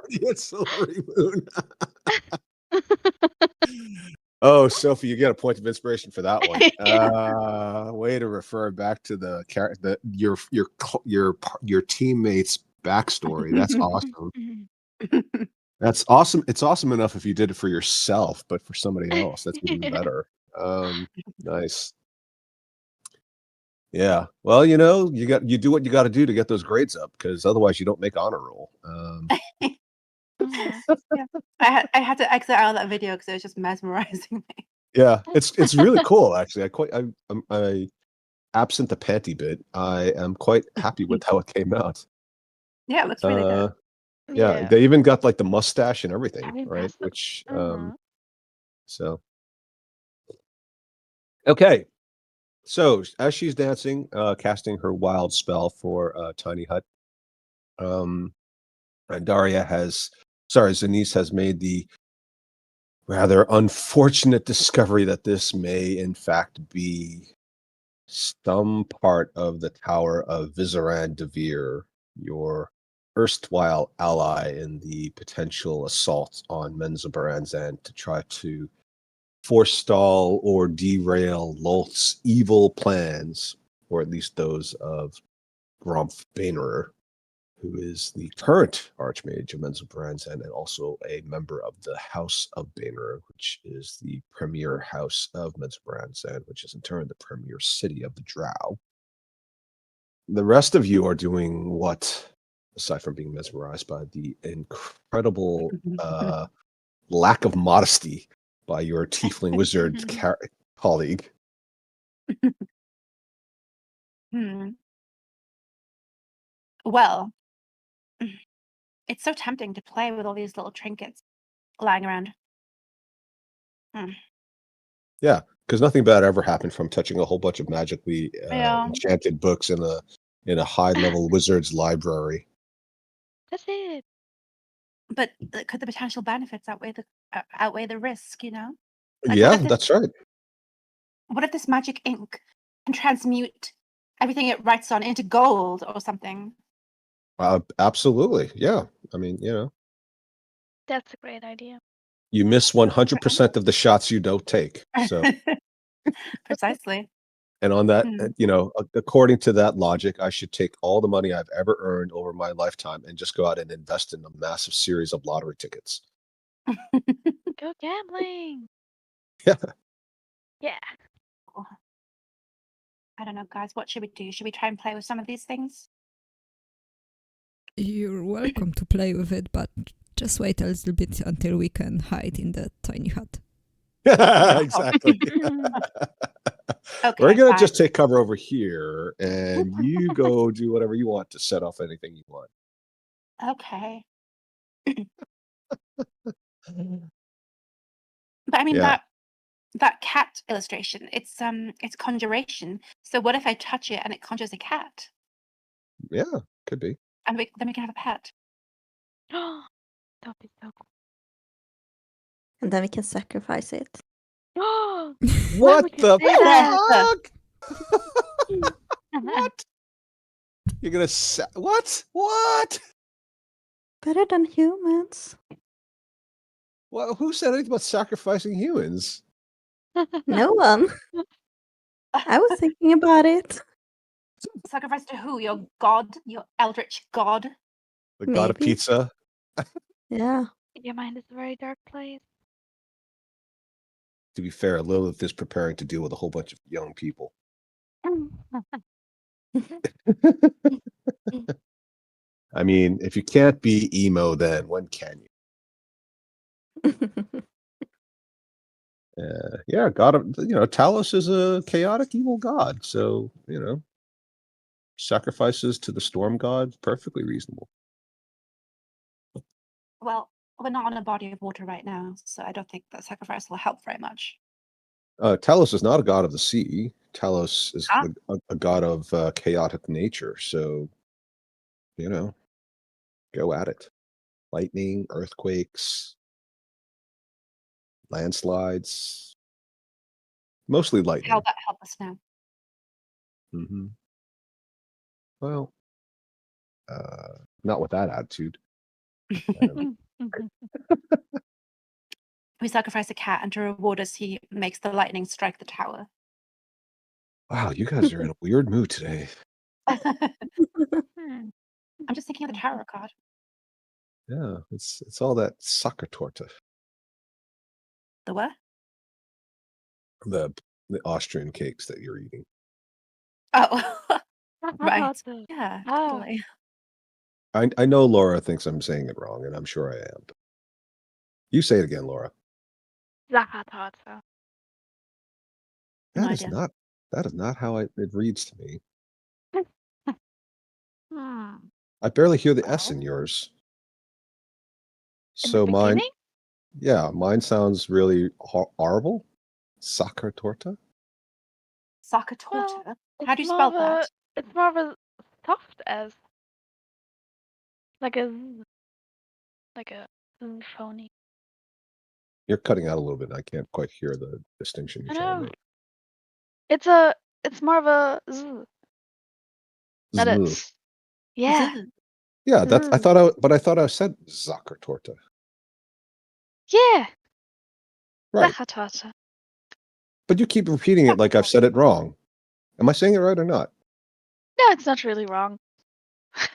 A: it's Silvery Moon. Oh, Sophie, you get a point of inspiration for that one. Way to refer back to your teammate's backstory. That's awesome. That's awesome. It's awesome enough if you did it for yourself, but for somebody else, that's even better. Nice. Yeah. Well, you do what you got to do to get those grades up, because otherwise you don't make honor roll.
F: Yeah. I had to exit out of that video because it was just mesmerizing me.
A: Yeah, it's really cool actually. I absent the panty bit, I am quite happy with how it came out.
F: Yeah, it looks really good.
A: Yeah, they even got like the mustache and everything, right?
D: Impressive.
A: Which so okay. So as she's dancing, casting her wild spell for Tiny Hut, Zanice has made the rather unfortunate discovery that this may in fact be some part of the tower of Vizeran DeVir, your erstwhile ally in the potential assault on Menzoberranzan to try to forestall or derail Lolth's evil plans, or at least those of Gromf Bainerer, who is the current Archmage of Menzoberranzan and also a member of the House of Bainerer, which is the premier house of Menzoberranzan, which is in turn the premier city of the Drow. The rest of you are doing what, aside from being mesmerized by the incredible lack of modesty by your tiefling wizard colleague.
F: Well, it's so tempting to play with all these little trinkets lying around.
A: Yeah, because nothing bad ever happened from touching a whole bunch of magically
F: Yeah.
A: enchanted books in a high-level wizard's library.
D: That's it.
F: But could the potential benefits outweigh the risk, you know? Like,
A: Yeah, that's right.
F: what if this magic ink can transmute everything it writes on into gold or something?
A: Absolutely. Yeah. I mean,
D: That's a great idea.
A: you miss 100% of the shots you don't take. So,
F: Precisely.
A: and on that, according to that logic, I should take all the money I've ever earned over my lifetime and just go out and invest in a massive series of lottery tickets.
D: Go gambling.
A: Yeah.
D: Yeah.
F: I don't know, guys. What should we do? Should we try and play with some of these things?
E: You're welcome to play with it, but just wait a little bit until we can hide in the tiny hut.
A: Exactly.
F: Okay,
A: We're going to
F: fine.
A: just take cover over here and you go do whatever you want to set off anything you want.
F: Okay. But I mean
A: Yeah.
F: that cat illustration, it's conjuration. So what if I touch it and it conjures a cat?
A: Yeah, could be.
F: And then we can have a pet.
D: That'd be so cool.
G: And then we can sacrifice it.
A: What the
F: that?
A: fuck? What? You're gonna what?
G: Better than humans.
A: Well, who said anything about sacrificing humans?
G: No one. I was thinking about it.
F: Sacrifice to who? Your god? Your eldritch god?
A: The god of
G: Maybe.
A: pizza?
G: Yeah.
D: Your mind is a very dark place.
A: To be fair, Lilith is preparing to deal with a whole bunch of young people. I mean, if you can't be emo, then when can you? Yeah, god of Talos is a chaotic evil god, so sacrifices to the storm god, perfectly reasonable.
F: Well, we're not on a body of water right now, so I don't think that sacrifice will help very much.
A: Talos is not a god of the sea. Talos is
F: Ah.
A: a god of chaotic nature, so go at it. Lightning, earthquakes, landslides, mostly lightning.
F: How that help us now?
A: Well, not with that attitude.
F: We sacrifice a cat, and to reward us, he makes the lightning strike the tower.
A: Wow, you guys are in a weird mood today.
F: I'm just thinking of the tarot card.
A: Yeah, it's all that sacra torta.
F: The what?
A: The Austrian cakes that you're eating.
F: Oh, right.
D: Right.
F: Yeah,
D: Oh.
F: totally.
A: I know Laura thinks I'm saying it wrong, and I'm sure I am. You say it again, Laura.
D: Zakatarza.
F: No
A: That is
F: idea.
A: not how it reads to me. I barely hear the S in yours.
D: In
A: So
D: the
A: mine,
D: beginning?
A: yeah, mine sounds really horrible. Sacra torta?
F: Soccer
D: Well,
F: torta? How do you spell that?
D: It's more of a soft S. Like a Z phony.
A: You're cutting out a little bit. I can't quite hear the distinction
D: I
A: you're trying to
D: know.
A: make.
D: It's more of a z, not a
A: Zzz.
D: s. Yeah.
A: Yeah, that's. I
D: Z.
A: thought I said Zuckertorte.
D: Yeah.
A: Right.
D: Zachatorte.
A: But you keep repeating it like I've said it wrong. Am I saying it right or not?
D: No, it's not really wrong.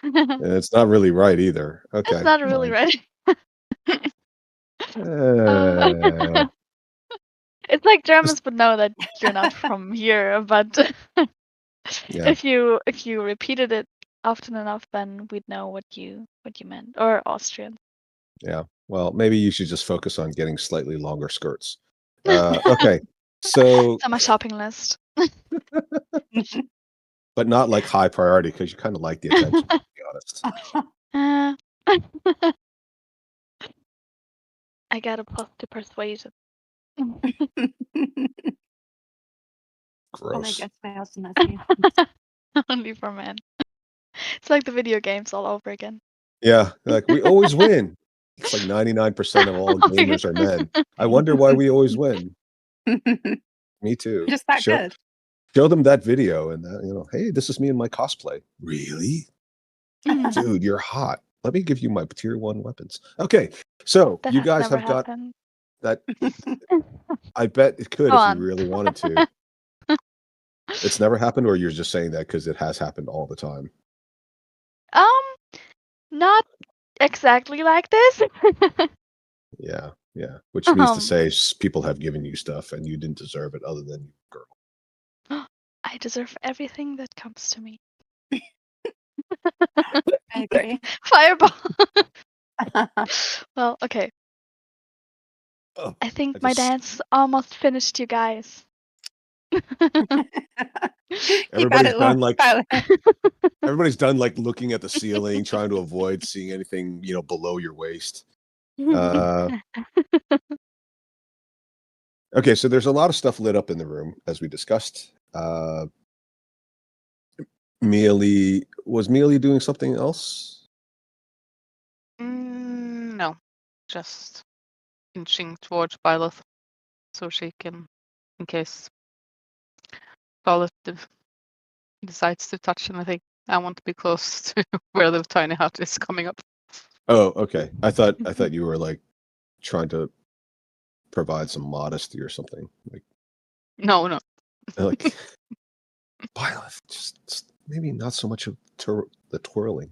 A: And it's not really right either. Okay.
D: It's not really
A: fine.
D: right.
A: Uh,
D: It's like Germans would know that you're not from here, but
A: Yeah.
D: if you repeated it often enough, then we'd know what you meant. Or Austrian.
A: Yeah. Well, maybe you should just focus on getting slightly longer skirts. Okay. So,
D: It's on my shopping list.
A: but not like high priority because you kind of like the attention, to be honest.
D: Uh, I got a positive persuasion.
A: Gross.
D: Only for men. It's like the video games all over again.
A: Yeah. Like we always win. It's like 99% of all gamers are men. I wonder why we always win. Me too.
F: Just that good.
A: Show them that video and hey, this is me in my cosplay. Really? Dude, you're hot. Let me give you my tier 1 weapons. Okay. So
D: That
A: you
D: has
A: guys
D: never
A: have got
D: happened.
A: that. I bet it could
D: Go
A: if
D: on.
A: you really wanted to. It's never happened, or you're just saying that because it has happened all the time?
D: Not exactly like this.
A: Yeah. Which means to say people have given you stuff and you didn't deserve it other than girl.
D: I deserve everything that comes to me.
F: I agree.
D: Fireball. Well, okay.
A: Oh,
D: I think
A: I
D: my
A: just-
D: dance almost finished, you guys.
A: Everybody's done like everybody's done like looking at the ceiling, trying to avoid seeing anything, below your waist. Okay, so there's a lot of stuff lit up in the room, as we discussed. Was Mealy doing something else?
C: No, just inching towards Byleth so she can, in case Byleth decides to touch anything. I want to be close to where the tiny hut is coming up.
A: Oh, okay. I thought you were like trying to provide some modesty or something.
C: No.
A: Like Byleth, just maybe not so much of the twirling.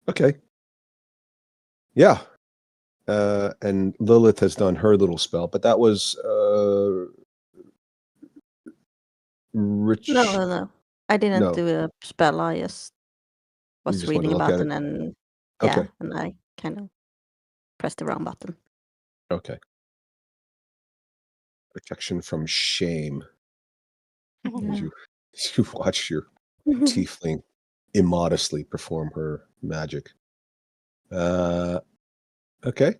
A: Okay. Yeah. And Lilith has done her little spell, but that was Rich.
G: No. I didn't
A: No.
G: do a spell. I just
A: You
G: was
A: just wanted to
G: reading
A: look
G: about
A: at
G: it,
A: it?
G: and
A: Okay.
G: and I kind of pressed the wrong button.
A: Okay. Protection from shame. As you watch your tiefling immodestly perform her magic. Okay.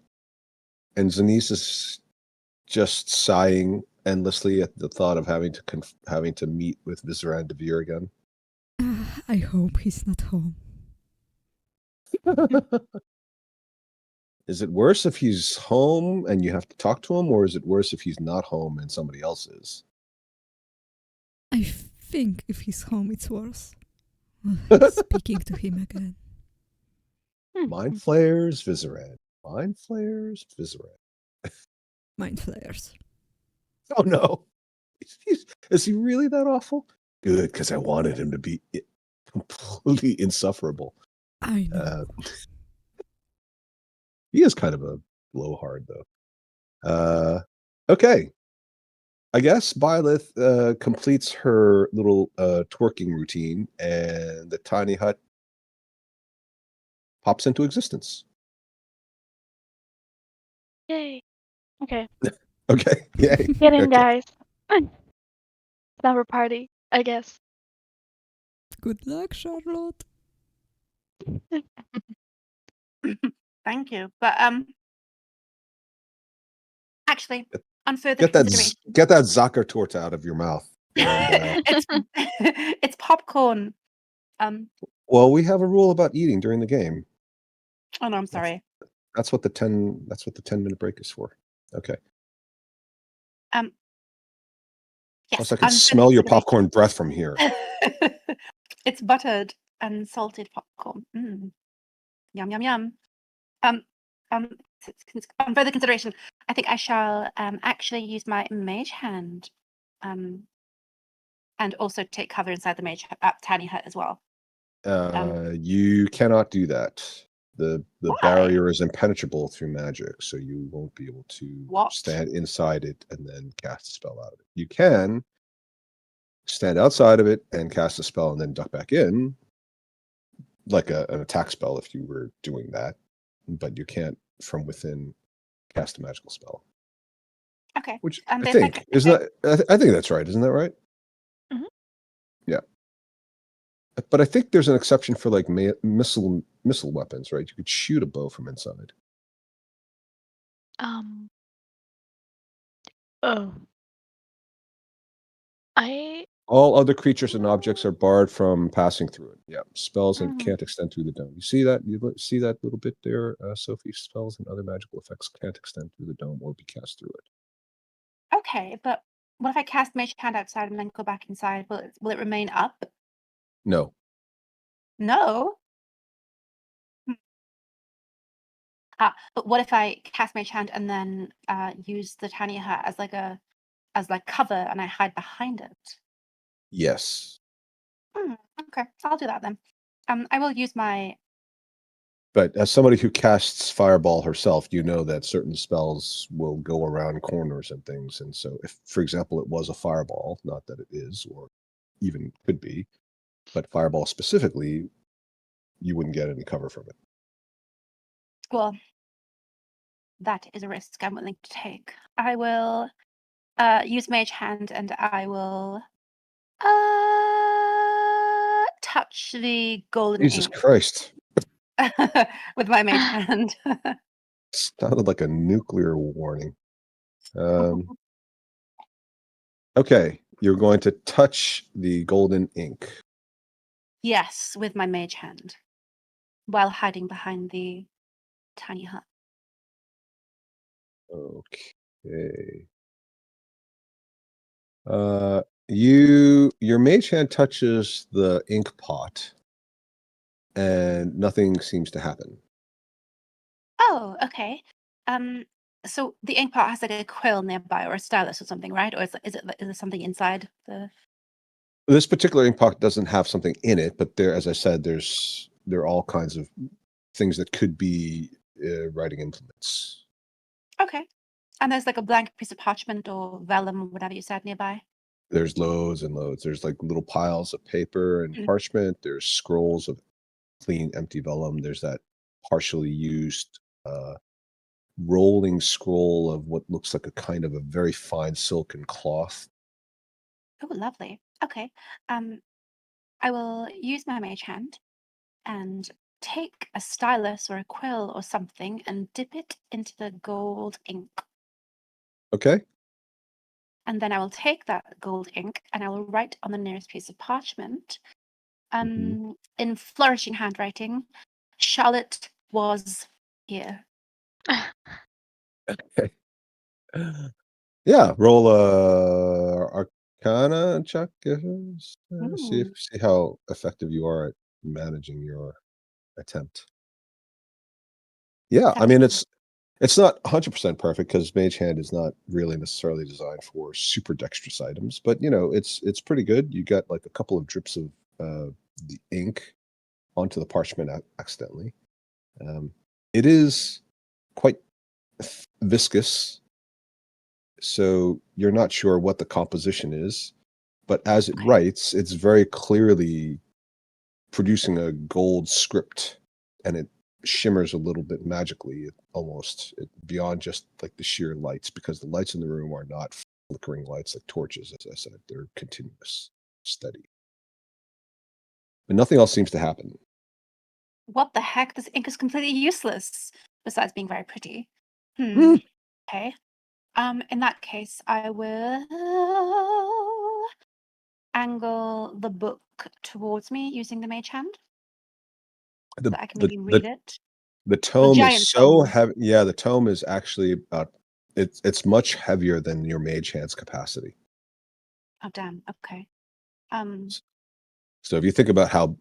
A: And Zanice is just sighing endlessly at the thought of having to meet with Vizeran DeVir again.
E: I hope he's not home.
A: Is it worse if he's home and you have to talk to him, or is it worse if he's not home and somebody else is?
E: I think if he's home, it's worse. Speaking to him again.
A: Mind flayers, Vizeran. Mind flayers, Vizeran.
E: Mind flayers.
A: Oh no. Is he really that awful? Good, because I wanted him to be completely insufferable.
E: I know.
A: He is kind of a blowhard, though. Okay. I guess Byleth completes her little twerking routine, and the tiny hut pops into existence.
D: Yay. Okay.
A: Okay. Yay.
D: Get in,
A: Okay.
D: guys. Summer party, I guess.
E: Good luck, Charlotte.
F: Thank you. But actually, on further
A: Get that
F: consideration,
A: Zuckertorte out of your mouth. And,
F: it's popcorn.
A: well, we have a rule about eating during the game.
F: Oh no, I'm sorry.
A: That's what the 10-minute break is for. Okay.
F: Yes,
A: Plus, I can
F: further
A: smell your
F: consideration.
A: popcorn breath from here.
F: It's buttered and salted popcorn. Yum yum yum. On further consideration, I think I shall actually use my mage hand, and also take cover inside the tiny hut as well.
A: You cannot do that. The
F: Why?
A: barrier is impenetrable through magic, so you won't be able to
F: What?
A: stand inside it and then cast a spell out of it. You can stand outside of it and cast a spell and then duck back in, like an attack spell if you were doing that, but you can't from within cast a magical spell.
F: Okay.
A: Which
F: And
A: I
F: there's
A: think
F: like
A: isn't that I think that's right, isn't that right?
D: Mhm.
A: Yeah. But I think there's an exception for like missile weapons, right? You could shoot a bow from inside.
D: Oh. I
A: All other creatures and objects are barred from passing through it. Yeah, spells and
D: Mhm.
A: can't extend through the dome. You see that? You see that little bit there, Sophie? Spells and other magical effects can't extend through the dome or be cast through it.
F: okay, but what if I cast mage hand outside and then go back inside? Will it remain up?
A: No.
F: No. But what if I cast mage hand and then use the tiny hut as like cover and I hide behind it?
A: Yes.
F: Okay, I'll do that then. I will use my.
A: But as somebody who casts Fireball herself, you know that certain spells will go around corners and things. And so if, for example, it was a Fireball, not that it is or even could be, but Fireball specifically, you wouldn't get any cover from it.
F: Well, that is a risk I'm willing to take. I will use mage hand and I will touch the golden
A: Jesus
F: ink
A: Christ.
F: with my mage hand.
A: Sounded like a nuclear warning. Okay, you're going to touch the golden ink.
F: Yes, with my mage hand, while hiding behind the tiny hut.
A: Okay. Your mage hand touches the ink pot, and nothing seems to happen.
F: Oh, okay. So the ink pot has like a quill nearby or a stylus or something, right? Or is it something inside the?
A: This particular ink pot doesn't have something in it, but there, as I said, there are all kinds of things that could be writing implements.
F: Okay. And there's like a blank piece of parchment or vellum or whatever you said nearby.
A: There's loads and loads. There's like little piles of paper and parchment. There's scrolls of clean, empty vellum. There's that partially used rolling scroll of what looks like a kind of a very fine silken cloth.
F: Oh, lovely. Okay. I will use my mage hand and take a stylus or a quill or something and dip it into the gold ink.
A: Okay.
F: And then I will take that gold ink and I will write on the nearest piece of parchment, in flourishing handwriting, Charlotte was here.
A: Okay. Yeah, roll a Arcana check. See how effective you are at managing your attempt. Yeah, I mean
F: 17.
A: it's not 100% perfect because Mage Hand is not really necessarily designed for super dexterous items, but you know it's pretty good. You got like a couple of drips of the ink onto the parchment accidentally. It is quite viscous, so you're not sure what the composition is, but as it
F: Okay.
A: writes, it's very clearly producing a gold script, and it shimmers a little bit magically, beyond just like the sheer lights, because the lights in the room are not flickering lights like torches, as I said. They're continuous, steady. But nothing else seems to happen.
F: What the heck? This ink is completely useless, besides being very pretty. Okay. In that case, I will angle the book towards me using the mage hand so
A: The
F: that I can
A: the
F: maybe
A: the
F: read it.
A: The tome
F: giant
A: is so
F: tome.
A: heavy. Yeah, the tome is actually about it's much heavier than your mage hand's capacity.
F: Oh damn. Okay.
A: So if you think about how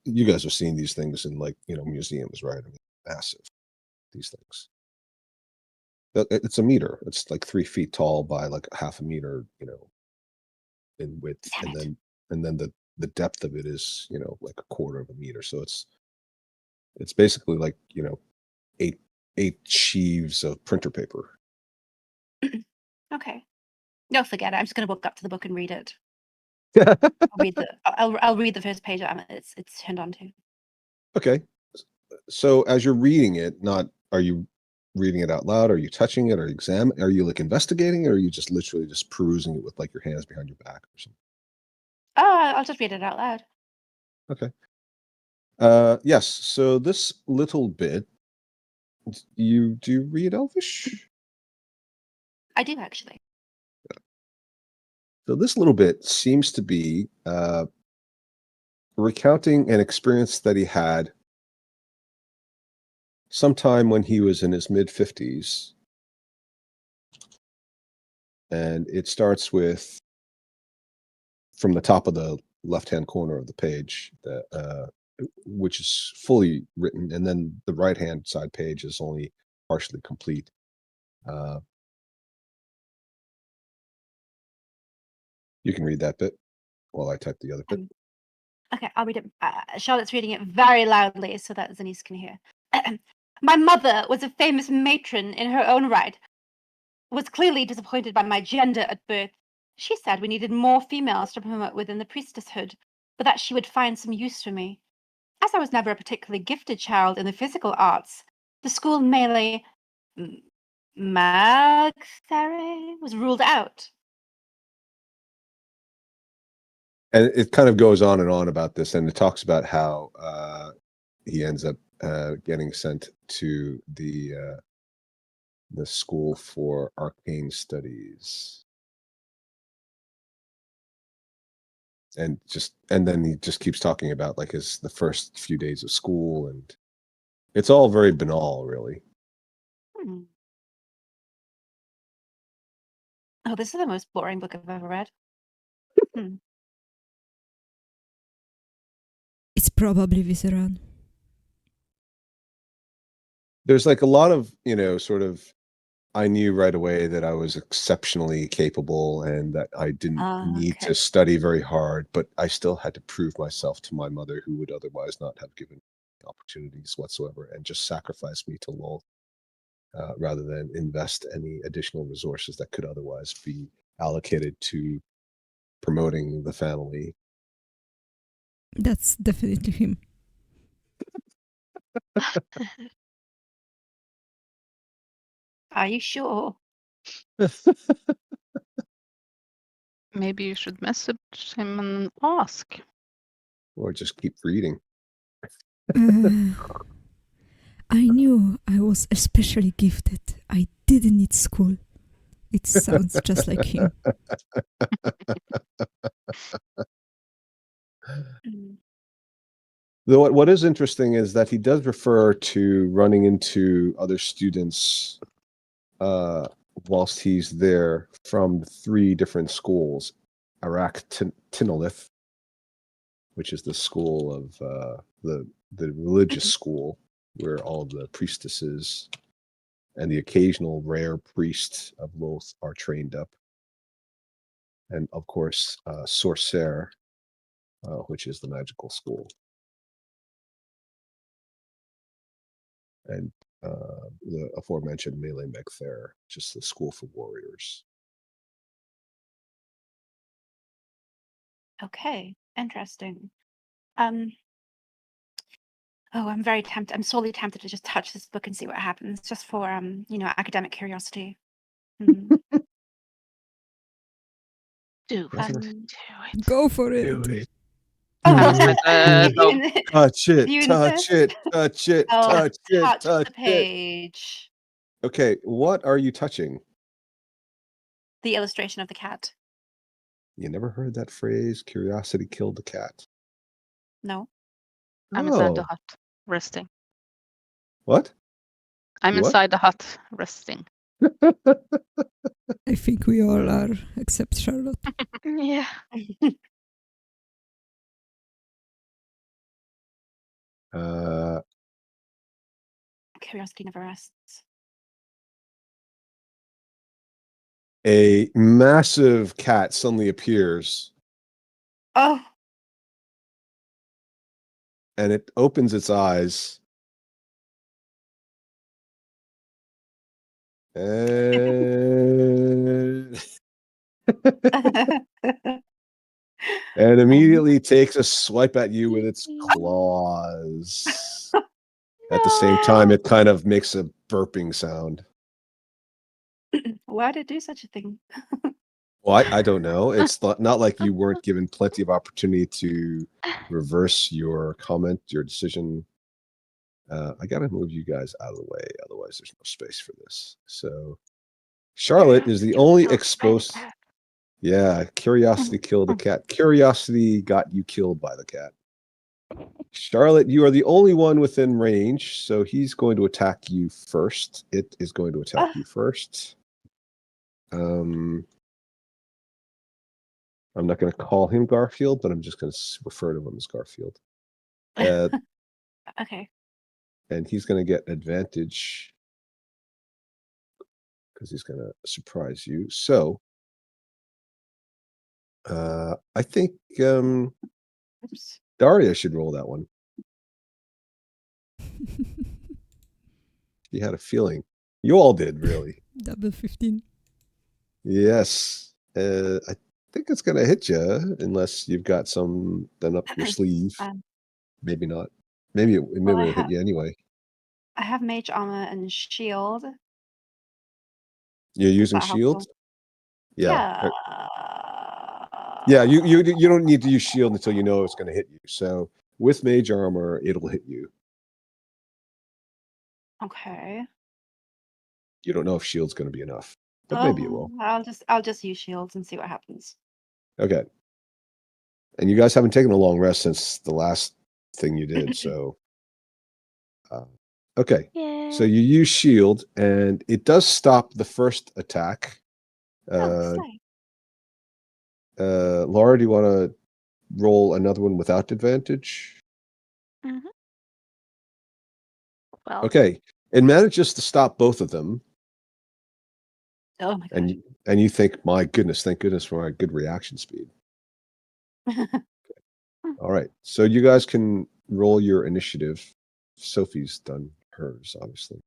A: you guys are seeing these things in like museums, right? I mean, massive these things. It's a meter. It's like 3 feet tall by like half a meter, in width,
F: Damn it.
A: and then the depth of it is like a quarter of a meter. So it's basically like 8 sheaves of printer paper.
F: Okay. No, forget it. I'm just gonna walk up to the book and read it. I'll read the first page it's turned on to.
A: Okay. So as you're reading it, are you reading it out loud? Are you touching it? Are you like investigating it? Or are you just literally just perusing it with like your hands behind your back or something?
F: Oh, I'll just read it out loud.
A: Okay. Yes. So this little bit, do you read Elvish?
F: I do actually.
A: So this little bit seems to be recounting an experience that he had sometime when he was in his mid-50s. And it starts with, from the top of the left-hand corner of the page, which is fully written, and then the right-hand side page is only partially complete. You can read that bit while I type the other bit.
F: Okay, I'll read it. Charlotte's reading it very loudly so that Zenise can hear. My mother was a famous matron in her own right, was clearly disappointed by my gender at birth. She said we needed more females to promote within the priestesshood, but that she would find some use for me. As I was never a particularly gifted child in the physical arts, the school melee Magthare was ruled out.
A: And it kind of goes on and on about this, and it talks about how he ends up getting sent to the school for arcane studies, and then he just keeps talking about like the first few days of school, and it's all very banal, really.
F: Oh, this is the most boring book I've ever read.
E: It's probably Vizeran.
A: There's like a lot of sort of, I knew right away that I was exceptionally capable and that I didn't need to study very hard, but I still had to prove myself to my mother, who would otherwise not have given me opportunities whatsoever and just sacrifice me to Lowell, rather than invest any additional resources that could otherwise be allocated to promoting the family.
E: That's definitely him.
F: Are you sure?
C: Maybe you should message him and ask.
A: Or just keep reading.
E: I knew I was especially gifted. I didn't need school. It sounds just like him.
A: Though what is interesting is that he does refer to running into other students whilst he's there from 3 different schools: Iraq Tinolith, which is the school of the religious school where all the priestesses and the occasional rare priest of Loth are trained up, and of course Sorcerer, which is the magical school, and the aforementioned Melee Megthair, just the school for warriors.
F: Okay, interesting. Oh, I'm very tempted. I'm sorely tempted to just touch this book and see what happens, just for academic curiosity.
C: Do it.
E: Go for it.
A: Do it.
F: Touch
A: Touch it. Touch it.
F: Oh,
A: Touch it.
F: touch
A: Touch
F: the
A: it.
F: page.
A: Okay, what are you touching?
F: The illustration of the cat.
A: You never heard that phrase, curiosity killed the cat?
F: No.
C: I'm inside the
A: Oh,
C: hut, resting.
A: What?
C: I'm
A: You what?
C: inside the hut resting.
E: I think we all are, except Charlotte.
D: Yeah.
F: Curiosity never rests.
A: A massive cat suddenly appears
F: Oh,
A: and it opens its eyes. And and immediately takes a swipe at you with its claws. At the same time, it kind of makes a burping sound.
F: why did it do such a thing?
A: Well, I don't know. It's not like you weren't given plenty of opportunity to reverse your comment, your decision. I got to move you guys out of the way. Otherwise, there's no space for this. So Charlotte is the only exposed. Yeah, curiosity killed the cat. Curiosity got you killed by the cat. Charlotte, you are the only one within range, so he's going to attack you first. It is going to attack you first. I'm not going to call him Garfield, but I'm just going to refer to him as Garfield.
F: Okay.
A: And he's going to get advantage because he's going to surprise you. So I think
F: Oops.
A: Daria should roll that one. You had a feeling. You all did, really.
E: Double 15.
A: Yes. I think it's going to hit you unless you've got something up your sleeve. Maybe not. Maybe it'll hit you anyway.
F: I have mage armor and shield.
A: You're
F: Is
A: using
F: that
A: shield?
F: helpful?
A: Yeah. Yeah, you don't need to use shield until you know it's going to hit you. So with mage armor, it'll hit you.
F: Okay.
A: You don't know if shield's going to be enough, but maybe it will.
F: I'll just use shields and see what happens.
A: Okay. And you guys haven't taken a long rest since the last thing you did, so okay.
D: Yeah.
A: So you use shield, and it does stop the first attack.
F: Slay.
A: Laura, do you want to roll another one without advantage?
D: Mm-hmm. Well,
A: Okay. It manages to stop both of them.
F: Oh my god.
A: And you think, my goodness, thank goodness for my good reaction speed. All right. So you guys can roll your initiative. Sophie's done hers, obviously.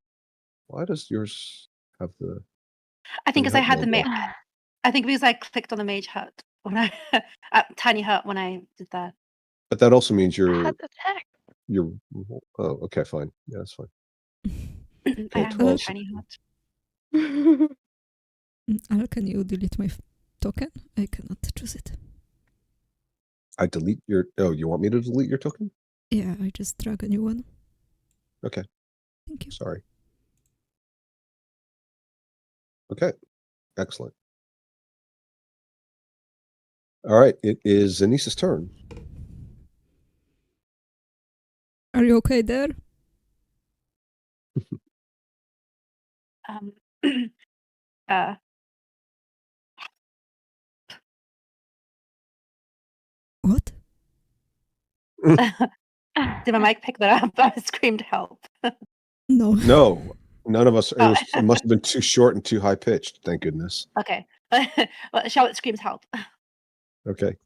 A: Why does yours have the...
F: I think because I had the
A: logo?
F: I think because I clicked on the mage hut when I tiny hut when I did that.
A: But that also means
D: I had attack.
A: you're oh, okay, fine. Yeah, that's fine.
F: I
A: Okay,
F: have a
A: 12.
F: tiny hut.
E: Al, can you delete my token? I cannot choose it.
A: I delete your... Oh, you want me to delete your token?
E: Yeah, I just drag a new one.
A: Okay.
E: Thank you.
A: Sorry. Okay. Excellent. All right. It is Anissa's turn.
E: Are you okay there? What?
F: Did my mic pick that up? I screamed help.
E: No.
A: No, none of us. It must have been too short and too high pitched. Thank goodness.
F: Okay. Well, Charlotte screams help.
A: Okay.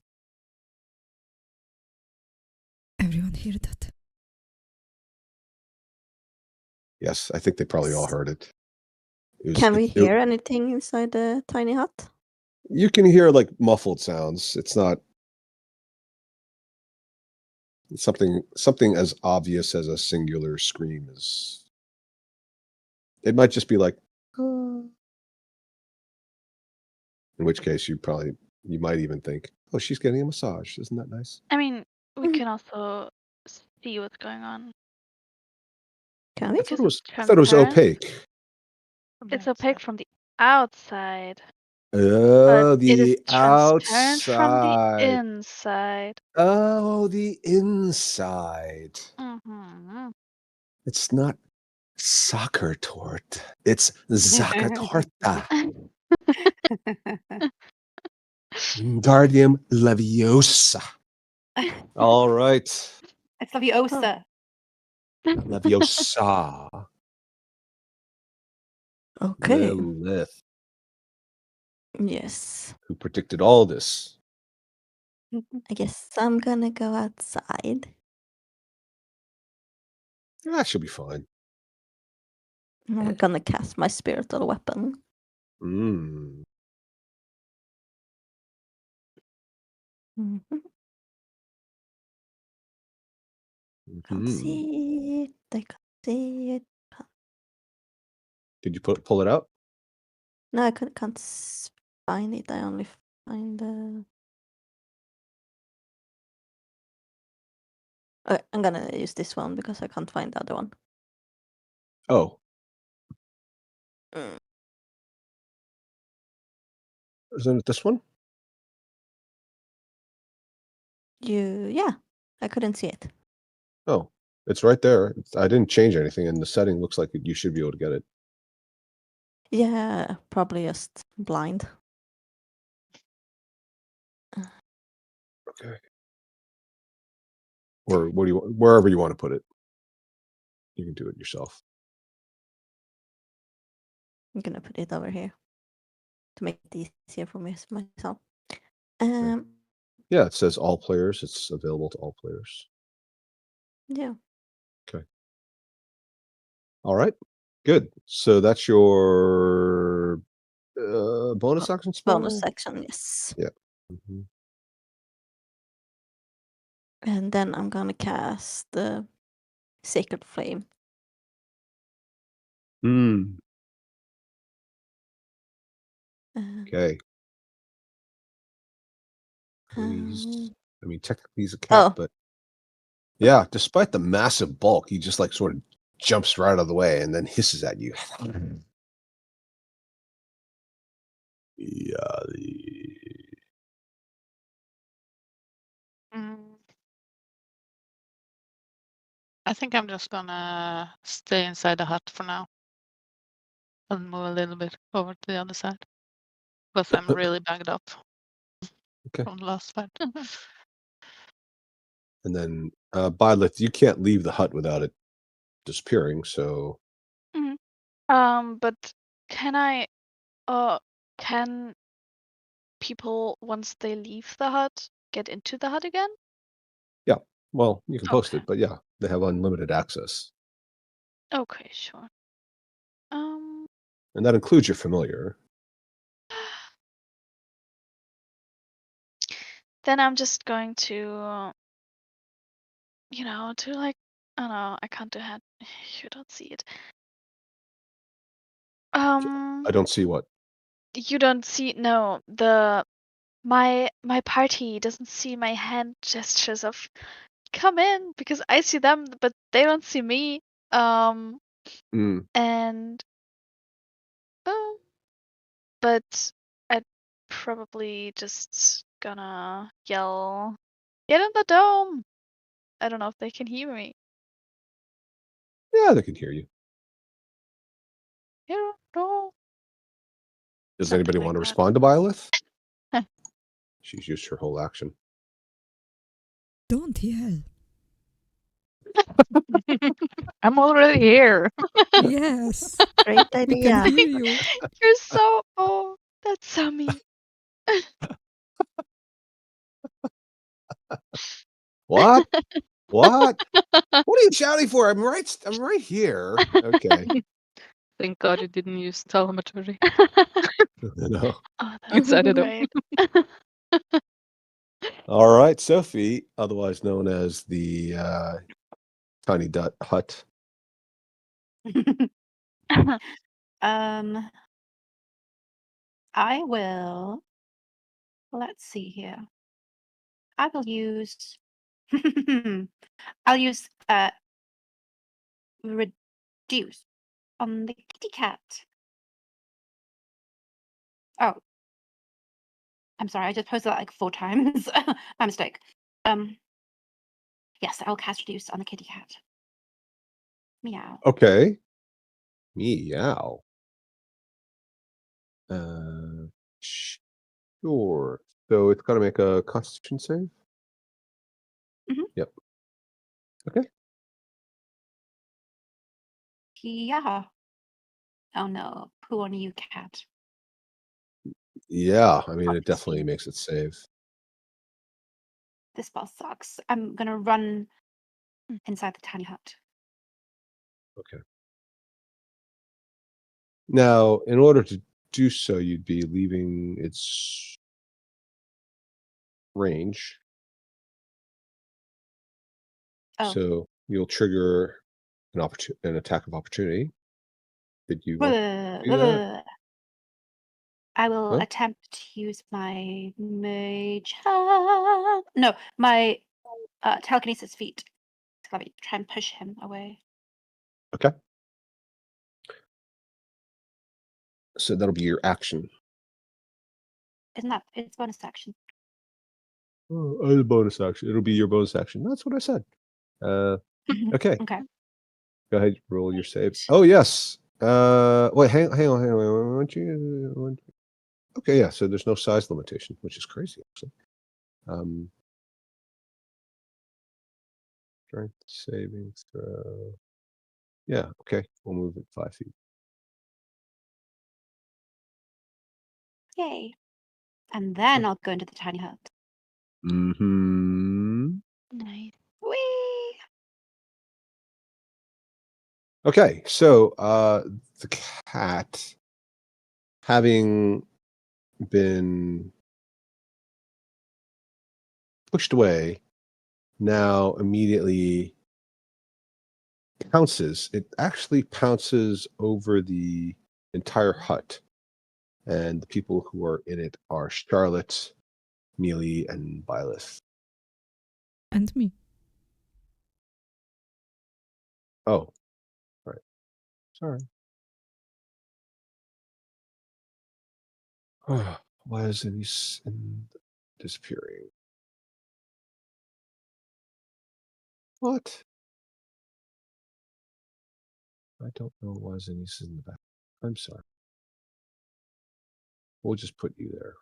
E: Everyone hear that?
A: Yes, I think they probably all heard it.
G: Can we hear anything inside the tiny hut?
A: You can hear like muffled sounds. It's not something as obvious as a singular scream is. It might just be like, in which case you might even think, oh, she's getting a massage. Isn't that nice?
D: I mean, we can also see what's going on.
G: Can we?
A: I thought it was opaque.
D: It's opaque from the outside.
A: Oh,
D: But it is
A: the
D: transparent from the
A: outside.
D: inside.
A: Oh, the inside.
D: Mm-hmm.
A: It's not
H: Soccer tort. It's soccer torta. Wingardium Leviosa.
A: All right.
F: It's Leviosa.
H: Leviosa.
G: Okay.
A: Lilith,
G: Yes.
A: who predicted all this.
G: I guess I'm gonna go outside.
A: That should be fine.
G: I'm gonna cast my spiritual weapon.
A: Mm.
G: Mhm. Can't
A: Mhm.
G: see it. I can't see it.
A: Did you pull it out?
G: No, I can't find it. I only find the. I'm gonna use this one because I can't find the other one.
A: Oh,
G: Mm.
A: isn't it this one?
G: Yeah, I couldn't see it.
A: Oh, it's right there. I didn't change anything, and the setting looks like you should be able to get it.
G: Yeah, probably just blind.
A: Okay. Or what do you wherever you want to put it? You can do it yourself.
G: I'm gonna put it over here to make it easier for me myself.
A: Yeah, it says all players. It's available to all players.
G: Yeah.
A: All right. Good. So that's your bonus action spell?
G: Bonus section, yes.
A: Yeah. Mhm.
G: And then I'm gonna cast the Sacred Flame.
A: Mm.
G: Uh,
A: Okay.
G: um,
A: I mean, technically he's a cat,
G: oh,
A: but yeah, despite the massive bulk, he just like sort of jumps right out of the way and then hisses at you. Yeah.
C: I think I'm just gonna stay inside the hut for now and move a little bit over to the other side because I'm really bagged up
A: Okay.
C: from the last fight.
A: And then Byleth, you can't leave the hut without it disappearing, so
D: But can people once they leave the hut get into the hut again?
A: yeah. Well, you can post
D: Okay.
A: it, but yeah, they have unlimited access.
D: Okay, sure.
A: And that includes your familiar.
D: Then I'm just going to, to like, I don't know, I can't do that. You don't see it.
A: I don't see what.
D: You don't see, no, my party doesn't see my hand gestures of come in because I see them, but they don't see me.
A: Mm.
D: And uh, but I'd probably just gonna yell, "Get in the dome!" I don't know if they can hear me.
A: Yeah, they can hear you.
D: Get in the dome.
A: Does
D: Something
A: anybody
D: like
A: want to
D: that.
A: respond to Byleth? She's used her whole action.
E: Don't yell.
C: I'm already here.
E: Yes,
G: great
E: we can
G: idea.
E: hear you.
D: You're so that's so mean.
A: What? What? What are you shouting for? I'm right here. Okay.
C: Thank God you didn't use telemetry
A: No.
D: Oh, that's
C: inside
D: so
C: of them.
D: great.
A: All right, Sophie, otherwise known as the tiny dot hut.
F: I will. Let's see here. I will use. I'll use reduce on the kitty cat. Oh, I'm sorry. I just posted that like 4 times. My mistake. Yes, I'll cast reduce on the kitty cat. Meow.
A: Okay. Meow. Sure. So it's got to make a Constitution save.
F: Mhm.
A: Yep. Okay.
F: Yeah. Oh no, poo on you, cat.
A: Yeah. I mean, it
F: Obviously.
A: definitely makes it save.
F: This spell sucks. I'm gonna run inside the tiny hut.
A: Okay. Now, in order to do so, you'd be leaving its range.
F: Oh.
A: So you'll trigger an attack of opportunity. Did you want to do that?
F: I will
A: Huh?
F: attempt to use my mage hand. No, my telekinesis feat to try and push him away.
A: Okay. So that'll be your action.
F: Isn't that it's bonus action?
A: Oh, a bonus action. It'll be your bonus action. That's what I said. Okay.
F: Okay.
A: Go ahead, roll your save. Oh yes. Wait, hang on. Okay, yeah. So there's no size limitation, which is crazy, actually. Strength saving throw. Yeah. Okay. We'll move it 5 feet.
F: Yay. And then I'll go into the tiny hut.
A: Mm-hmm.
D: Nice.
F: Whee!
A: Okay. So the cat, having been pushed away, now immediately pounces. It actually pounces over the entire hut. And the people who are in it are Charlotte, Mealy, and Byleth.
E: And me.
A: Oh, right. Sorry. Why is it disappearing? What? I don't know why Zenith is in the back. I'm sorry. We'll just put you there.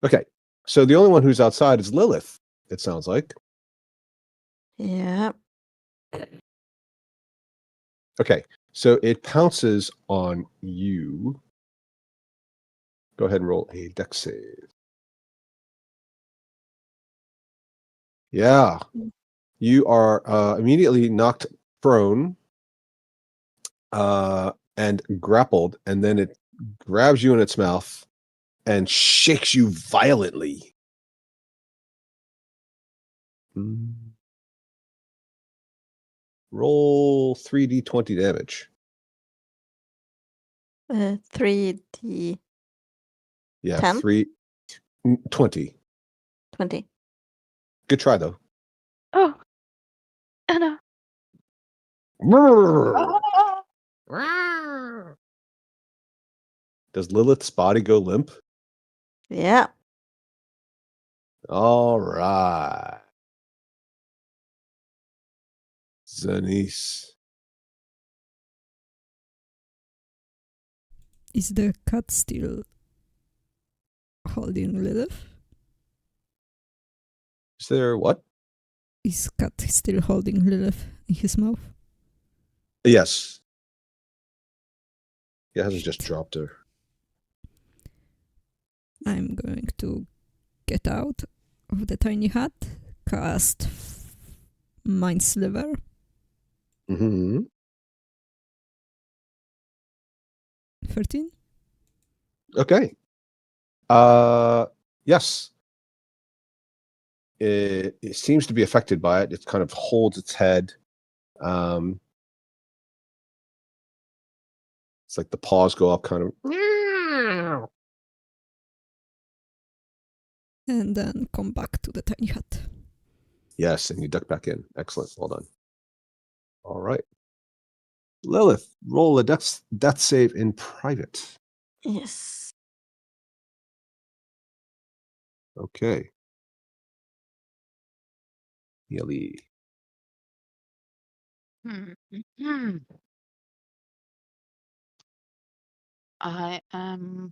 A: Okay. So the only one who's outside is Lilith, it sounds like.
G: Yeah.
A: Okay. So it pounces on you. Go ahead and roll a dex save. Yeah. You are immediately knocked prone and grappled, and then it grabs you in its mouth and shakes you violently. Roll 3d20 damage.
G: 3d
A: Yeah,
G: 10?
A: 20.
G: 20.
A: Good try, though.
D: Oh. Anna.
A: Does Lilith's body go limp?
G: Yeah.
A: All right. Zanice.
E: Is the cat still holding Lilith?
A: Is there what?
E: Is cat still holding Lilith in his mouth?
A: Yes. He hasn't just
E: Shit.
A: dropped her.
E: I'm going to get out of the tiny hut, cast Mind Sliver.
A: Mm-hmm.
E: 13?
A: Okay. Yes. It seems to be affected by it. It kind of holds its head. It's like the paws go up, kind of.
E: And then come back to the tiny hut.
A: Yes, and you duck back in. Excellent. Well done. All right. Lilith, roll a death save in private.
G: Yes.
A: Okay. Mealy.
C: I am.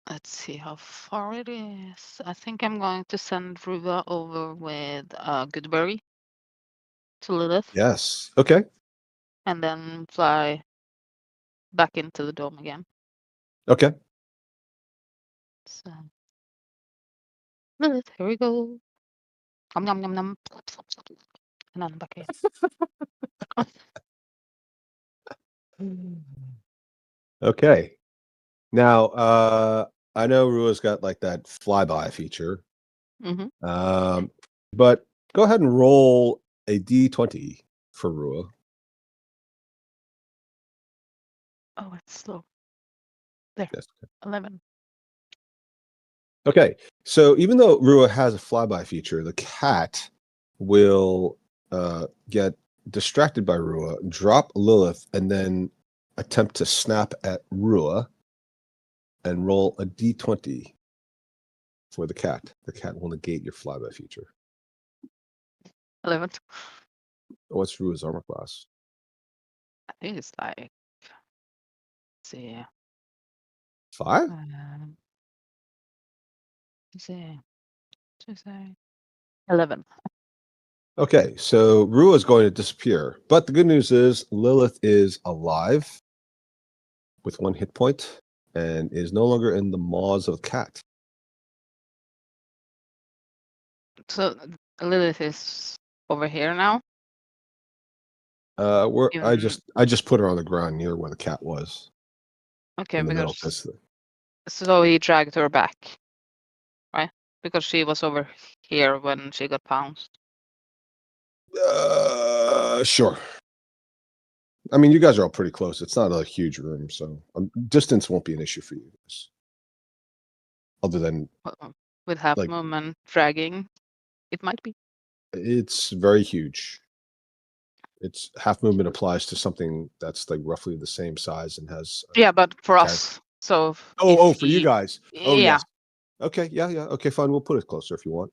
C: Let's see how far it is. I think I'm going to send Ruva over with Goodberry to Lilith.
A: Yes. Okay.
C: And then fly back into the dome again.
A: Okay.
C: So, Lilith, here we go. Nom nom nom nom. And then back in.
A: Okay. Now, I know Rua's got like that flyby feature.
C: Mm-hmm.
A: But go ahead and roll a d20 for Rua.
C: Oh, it's slow. There.
A: Yes.
C: 11.
A: Okay. So even though Rua has a flyby feature, the cat will get distracted by Rua, drop Lilith, and then attempt to snap at Rua and roll a d20 for the cat. The cat will negate your flyby feature.
C: 11.
A: What's Rua's armor class?
C: I think it's like. Let's see.
A: 5?
C: Let's see. 11.
A: Okay, so Rua is going to disappear. But the good news is Lilith is alive with 1 hit point and is no longer in the maws of the cat.
C: So Lilith is over here now.
A: Where I
C: Even-
A: just put her on the ground near where the cat was.
C: Okay,
A: In the middle.
C: because so he dragged her back, right? Because she was over here when she got pounced.
A: Sure. I mean, you guys are all pretty close. It's not a huge room, so distance won't be an issue for you guys. Other than
C: With half
A: like-
C: movement dragging, it might be.
A: it's very huge. It's half movement applies to something that's like roughly the same size and has.
C: Yeah, but for
A: Okay.
C: us. So.
A: Oh, for you guys. Oh,
C: Yeah.
A: yes. Okay, yeah. Okay, fine. We'll put it closer if you want.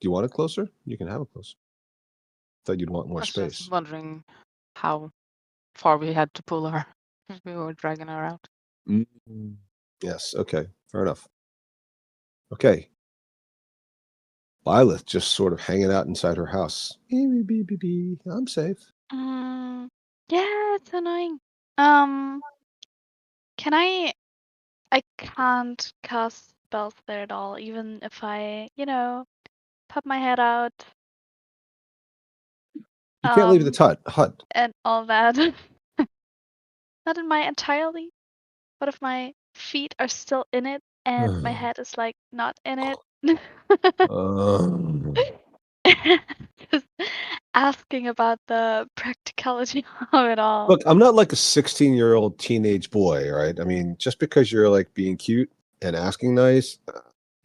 A: Do you want it closer? You can have it closer. Thought you'd want more
C: I was
A: space.
C: just wondering how far we had to pull her. We were dragging her out.
A: Yes. Okay. Fair enough. Okay. Lilith just sort of hanging out inside her house. I'm safe.
D: Yeah, it's annoying. Can I can't cast spells there at all, even if I, pop my head out.
A: You can't leave the hut.
D: And all that. Not in my entirely. What if my feet are still in it and my head is like not in it? Just asking about the practicality of it all.
A: Look, I'm not like a 16-year-old teenage boy, right? I mean, just because you're like being cute and asking nice,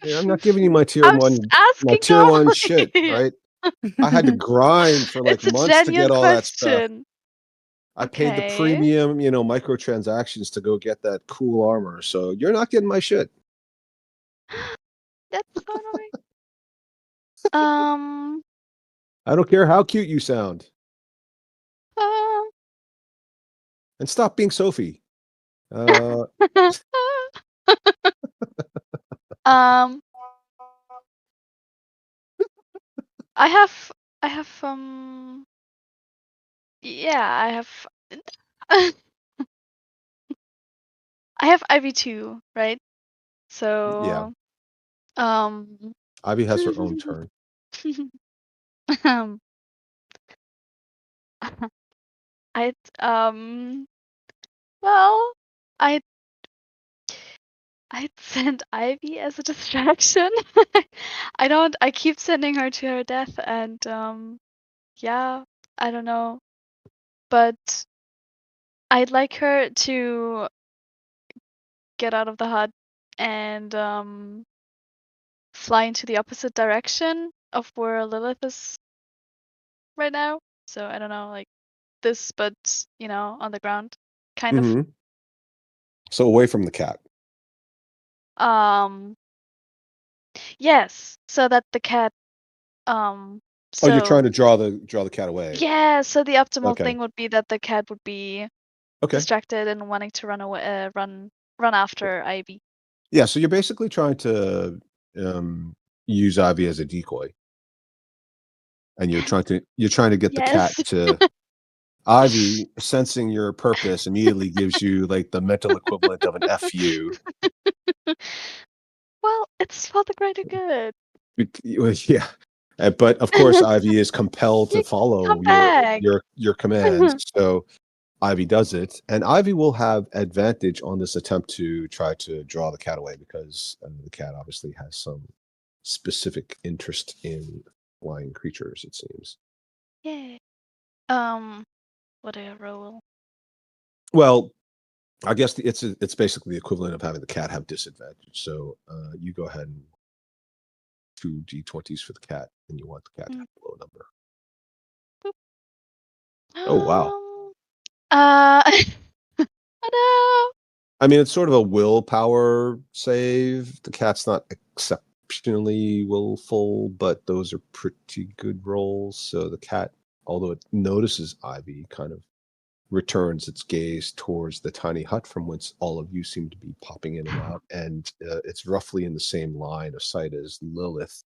A: I'm not giving you my tier
D: I'm
A: one,
D: just asking
A: my tier one
D: normally.
A: shit, right? I had to grind for like
D: It's a
A: months to
D: genuine
A: get all that stuff.
D: question.
A: I paid the
D: Okay.
A: premium, microtransactions to go get that cool armor. So you're not getting my shit.
D: That's so annoying.
A: I don't care how cute you sound.
D: Uh,
A: And stop being Sophie.
D: I have yeah, I have IV2, right? So
A: Yeah. Ivy has her own turn.
D: I'd well, I'd send Ivy as a distraction. I keep sending her to her death and yeah, I don't know. But I'd like her to get out of the hut and fly into the opposite direction of where Lilith is right now. So I don't know, like this, but on the ground, kind of.
A: So away from the cat.
D: Yes, so that the cat So
A: you're trying to draw the cat away.
D: yeah, so the optimal
A: Okay.
D: thing would be that the cat would be
A: Okay.
D: distracted and wanting to run away, run after Ivy.
A: Yeah, so you're basically trying to use Ivy as a decoy. And you're trying to get the cat
D: Yes.
A: to Ivy, sensing your purpose, immediately gives you like the mental equivalent of an FU.
D: Well, it's for the greater good.
A: Yeah. But of course, Ivy is compelled to
D: You
A: follow
D: come back.
A: your commands. So Ivy does it, and Ivy will have advantage on this attempt to try to draw the cat away because the cat obviously has some specific interest in flying creatures, it seems.
D: Yeah. What do I roll?
A: Well, I guess it's basically the equivalent of having the cat have disadvantage. So you go ahead and 2d20s for the cat, and you want the cat to have a low number.
D: Boop.
A: Oh wow!
D: Oh no.
A: I mean, it's sort of a willpower save. The cat's not exceptionally willful, but those are pretty good rolls. So the cat, although it notices Ivy, kind of returns its gaze towards the tiny hut from whence all of you seem to be popping in and out, and it's roughly in the same line of sight as Lilith,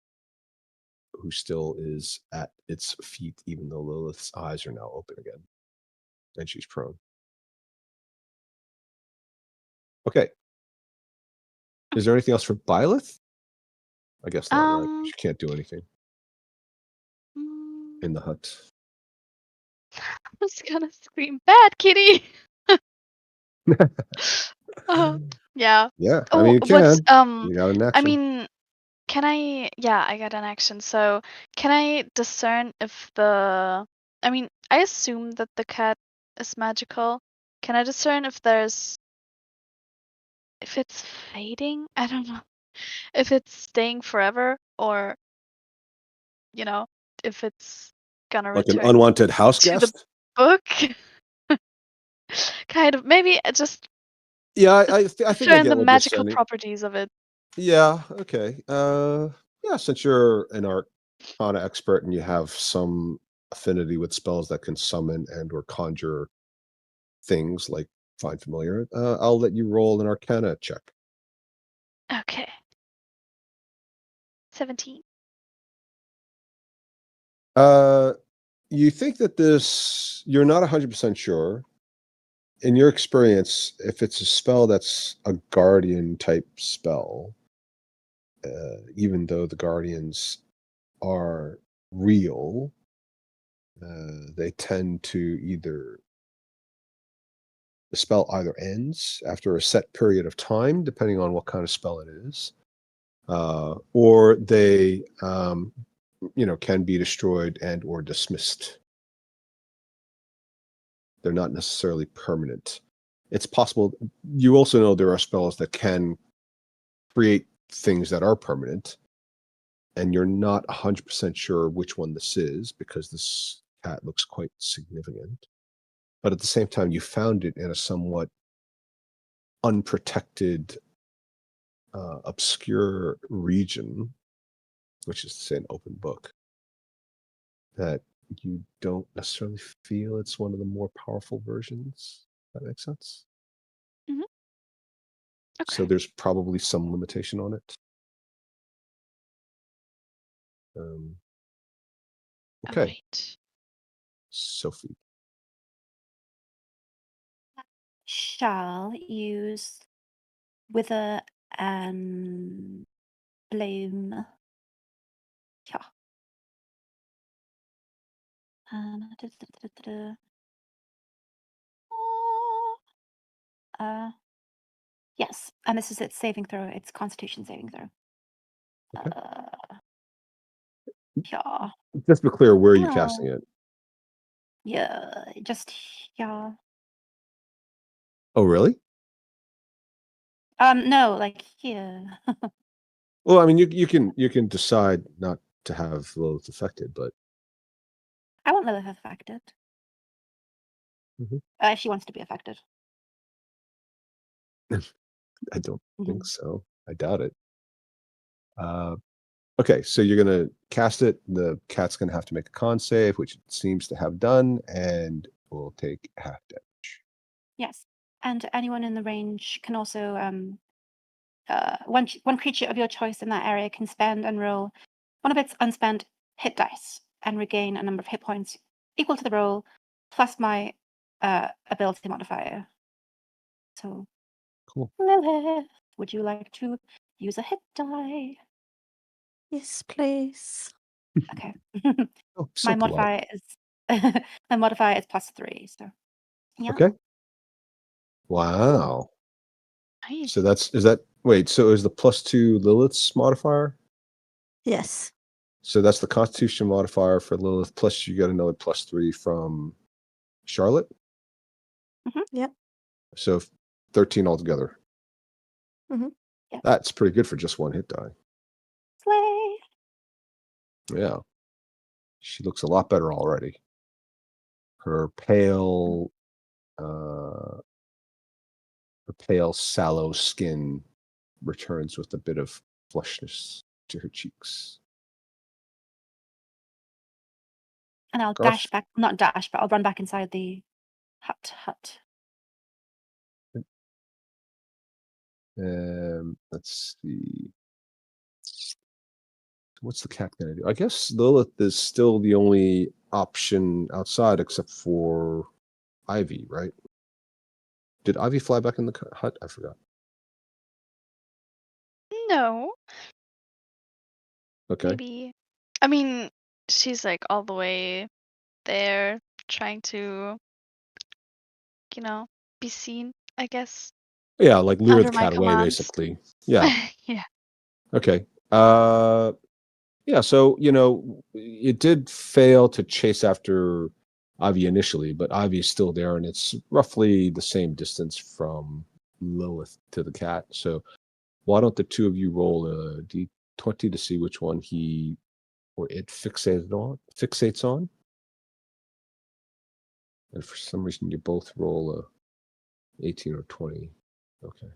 A: who still is at its feet, even though Lilith's eyes are now open again, and she's prone. Okay. Is there anything else for Byleth? I guess not, right? She can't do anything in the hut.
D: I was gonna scream, "Bad kitty!" Yeah.
A: Yeah, I mean,
D: Oh,
A: you
D: what's
A: can. You got an
D: I
A: action.
D: mean, can I? Yeah, I got an action. So can I discern if the? I mean, I assume that the cat is magical. Can I discern if it's fading? I don't know. If it's staying forever, or if it's gonna
A: Like an
D: return
A: unwanted house
D: to the
A: guest?
D: book. Kind of. Maybe just
A: Yeah, I think I
D: discern
A: get
D: the
A: what you're
D: magical
A: saying.
D: properties of it.
A: Yeah, okay. Yeah, since you're an arcana expert and you have some affinity with spells that can summon and or conjure things like Find Familiar, I'll let you roll an arcana check.
D: Okay. 17.
A: You think that you're not 100% sure. In your experience, if it's a spell that's a guardian type spell, even though the guardians are real, they tend to the spell either ends after a set period of time, depending on what kind of spell it is, or they, can be destroyed and or dismissed. They're not necessarily permanent. It's possible. You also know there are spells that can create things that are permanent, and you're not 100% sure which one this is because this cat looks quite significant. But at the same time, you found it in a somewhat unprotected, obscure region, which is to say an open book, that you don't necessarily feel it's one of the more powerful versions. That makes sense?
D: Hmm.
A: So
D: Okay.
A: there's probably some limitation on it. Okay,
D: Wait.
A: Sophie.
F: Shall use wither and bloom. Yeah. Yes, and this is its saving throw. It's Constitution saving throw.
A: Okay.
F: Yeah.
A: Just be clear, where are you
F: Oh.
A: casting it?
F: Yeah, just yeah.
A: Oh, really?
F: No, like here.
A: Well, I mean, you can decide not to have Lilith affected, but
F: I won't let her affected.
A: Mhm.
F: If she wants to be affected.
A: I don't think so. I doubt it. Okay, so you're gonna cast it. The cat's gonna have to make a con save, which it seems to have done, and will take half damage.
F: Yes. And anyone in the range can also one creature of your choice in that area can spend and roll one of its unspent hit dice and regain a number of hit points equal to the roll plus my ability modifier. So,
A: Cool.
F: Lilith, would you like to use a hit die?
G: Yes, please.
F: Okay.
A: Oh, so
F: my
A: polite.
F: modifier is my modifier is +3. So, yeah.
A: Okay. Wow.
D: Nice.
A: So is that wait, so is the +2 Lilith's modifier?
G: Yes.
A: So that's the Constitution modifier for Lilith, plus you got another +3 from Charlotte?
G: Yep.
A: So 13 altogether.
F: Yes.
A: That's pretty good for just one hit die.
F: Slay.
A: Yeah. She looks a lot better already. Her pale, sallow skin returns with a bit of flushness to her cheeks.
F: And I'll
A: Garth?
F: dash back, not dash, but I'll run back inside the hut.
A: Let's see. What's the cat gonna do? I guess Lilith is still the only option outside except for Ivy, right? Did Ivy fly back in the hut? I forgot.
D: No,
A: Okay.
D: maybe. I mean, she's like all the way there, trying to, be seen, I guess.
A: Yeah, like lure
D: Under
A: the
D: my
A: cat away,
D: commands.
A: basically. Yeah.
D: Yeah.
A: Okay. Yeah, so it did fail to chase after Ivy initially, but Ivy is still there, and it's roughly the same distance from Lilith to the cat. So why don't the two of you roll a d20 to see which one he or it fixates on? And for some reason, you both roll a 18 or 20. Okay.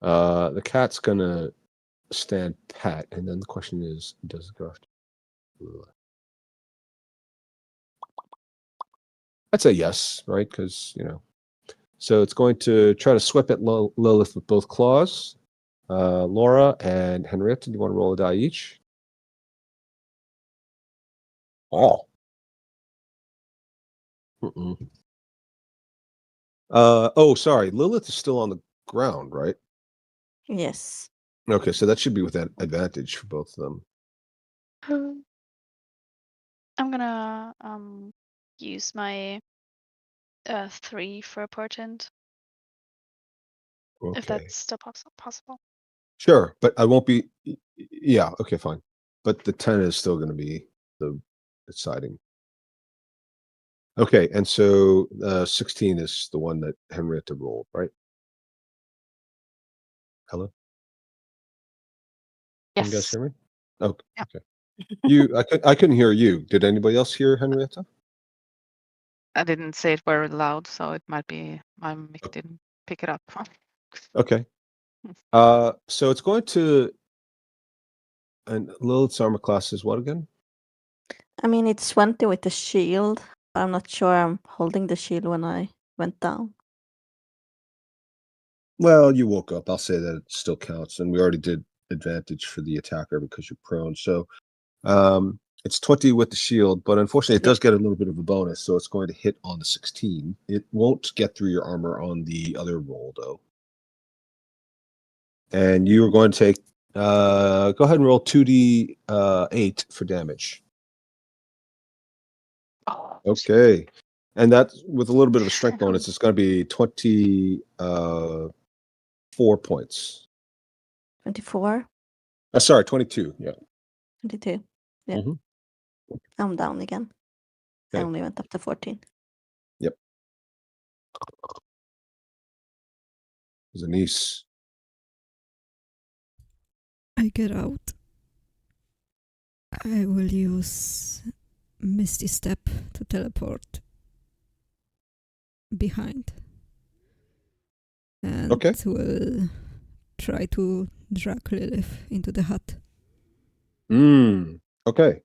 A: The cat's gonna stand pat, and then the question is, does it go after? I'd say yes, right? Because so it's going to try to swipe at Lilith with both claws. Laura and Henrietta, do you want to roll a die each? Oh. Sorry. Lilith is still on the ground, right?
G: Yes.
A: Okay, so that should be with advantage for both of them.
D: I'm gonna use my 3 for a portent, if
A: Okay.
D: that's still possible.
A: Sure, but I won't be. Yeah, okay, fine. But the 10 is still going to be the deciding. Okay, and so 16 is the one that Henrietta rolled, right? Hello? Can you guys
C: Yes.
A: hear me? Oh,
C: Yeah.
A: okay. I couldn't hear you. Did anybody else hear Henrietta?
C: I didn't say it very loud, so it might be my mic didn't pick it up.
A: Okay. So it's going to, and Lilith's armor class is what again?
G: I mean, it's 20 with the shield. I'm not sure I'm holding the shield when I went down.
A: Well, you woke up. I'll say that it still counts, and we already did advantage for the attacker because you're prone. So it's 20 with the shield, but unfortunately, it does get a little bit of a bonus, so it's going to hit on the 16. It won't get through your armor on the other roll, though. And you are going to take. Go ahead and roll 2d8 for damage.
C: Oh,
A: Okay, and that with a little bit of a strength bonus, it's going to be 24 points.
G: 24.
A: Sorry, 22. Yeah.
G: 22. Yeah.
A: Mhm.
G: I'm down again. I
A: Okay.
G: only went up to 14.
A: Yep. Zanice.
E: I get out. I will use Misty Step to teleport behind. And
A: Okay.
E: will try to drag Lilith into the hut.
A: Okay.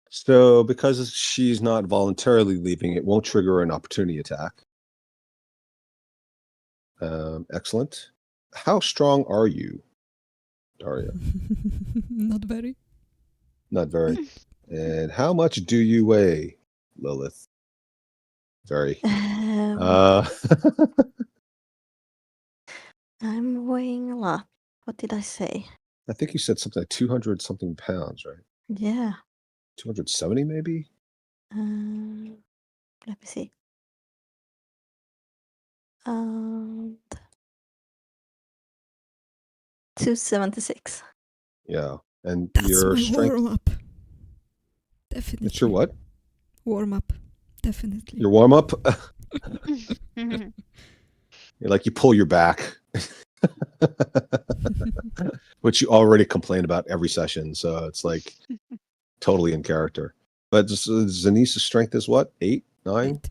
A: So because she's not voluntarily leaving, it won't trigger an opportunity attack. Excellent. How strong are you, Daria?
E: Not very.
A: Not very. And how much do you weigh, Lilith? Very.
G: I'm weighing a lot. What did I say?
A: I think you said something like 200 something pounds, right?
G: Yeah.
A: 270 maybe?
G: Let me see. 276.
A: Yeah. And
E: That's
A: your
E: my
A: strength.
E: warm up. Definitely.
A: It's your what?
E: Warm up. Definitely.
A: Your warm up? Like you pull your back. Which you already complain about every session, so it's like totally in character. But Zanise's strength is what? 8? 9?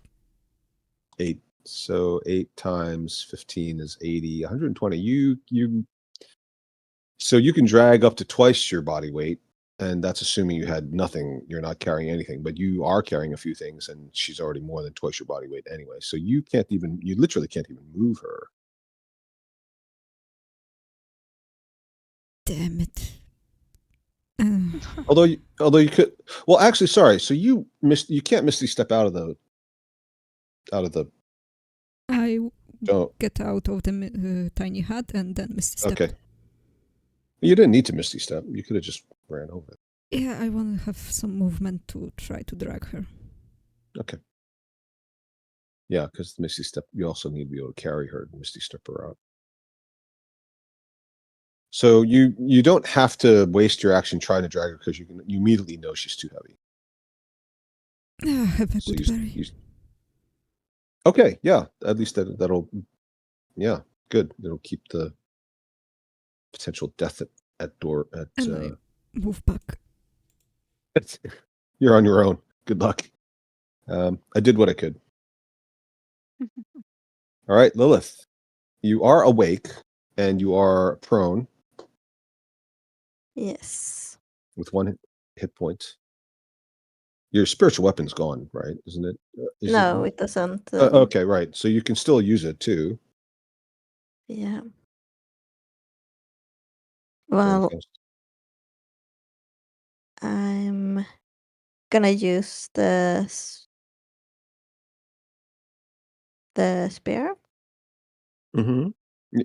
A: 8. So 8 times 15 is 80. 120. So you can drag up to twice your body weight, and that's assuming you had nothing. You're not carrying anything, but you are carrying a few things, and she's already more than twice your body weight anyway. So you literally can't even move her.
E: Damn it.
A: Although you could, well, actually, sorry. So you can't misty step out of the.
E: I
A: Don't.
E: get out of the tiny hut and then misty step.
A: Okay. You didn't need to misty step. You could have just ran over it.
E: Yeah, I want to have some movement to try to drag her.
A: Okay. Yeah, because the misty step, you also need to be able to carry her and misty step her out. So you don't have to waste your action trying to drag her because you immediately know she's too heavy.
E: Have a good berry.
A: Okay, yeah. At least that'll, yeah, good. It'll keep the potential death at door at.
E: And I move back.
A: You're on your own. Good luck. I did what I could. All right, Lilith, you are awake and you are prone.
G: Yes.
A: With 1 hit point. Your spiritual weapon's gone, right? Isn't it?
G: No, it doesn't.
A: Okay, right. So you can still use it too.
G: Yeah. Well, I'm gonna use the spear.
A: Mm-hmm.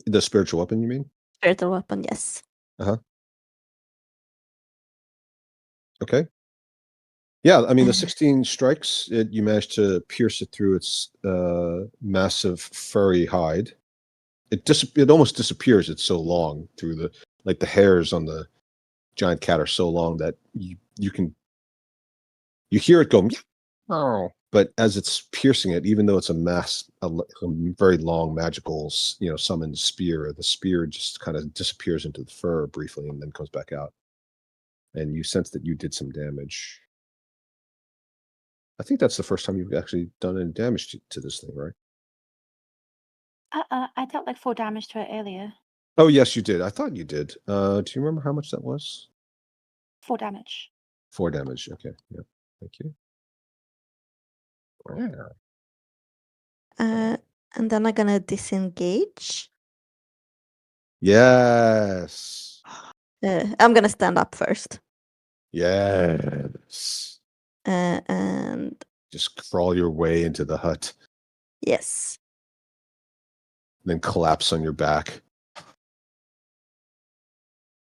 A: The spiritual weapon, you mean?
G: Spiritual weapon, yes.
A: Uh-huh. Okay. Yeah, I mean, the 16 strikes, you managed to pierce it through its massive furry hide. It almost disappears. It's so long through the hairs on the giant cat are so long that you hear it go, oh, but as it's piercing it, even though it's a very long magical, summoned spear, the spear just kind of disappears into the fur briefly and then comes back out. And you sense that you did some damage. I think that's the first time you've actually done any damage to this thing, right?
F: I dealt like 4 damage to it earlier.
A: Oh, yes, you did. I thought you did. Do you remember how much that was?
F: 4 damage.
A: 4 damage. Okay. Yeah. Thank you.
G: And then I'm gonna disengage.
A: Yes.
G: I'm gonna stand up first.
A: Yes.
G: And
A: just crawl your way into the hut.
G: Yes.
A: Then collapse on your back.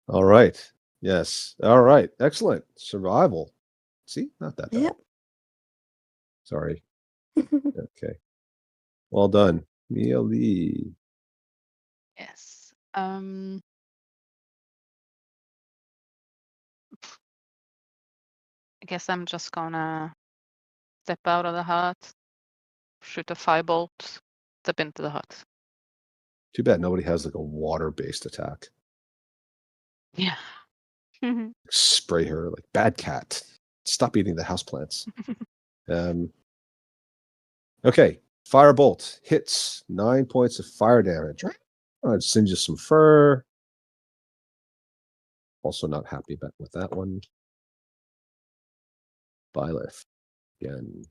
A: All right. Yes. All right. Excellent. Survival. See? Not that bad.
G: Yep.
A: Sorry. Okay. Well done. Mia Lee.
C: Yes. I guess I'm just gonna step out of the hut, shoot a firebolt, step into the hut.
A: Too bad nobody has like a water-based attack.
C: Yeah.
A: Spray her like bad cat. Stop eating the houseplants. Okay. Firebolt hits 9 points of fire damage. It singes some fur. Also not happy with that one. Byleth again.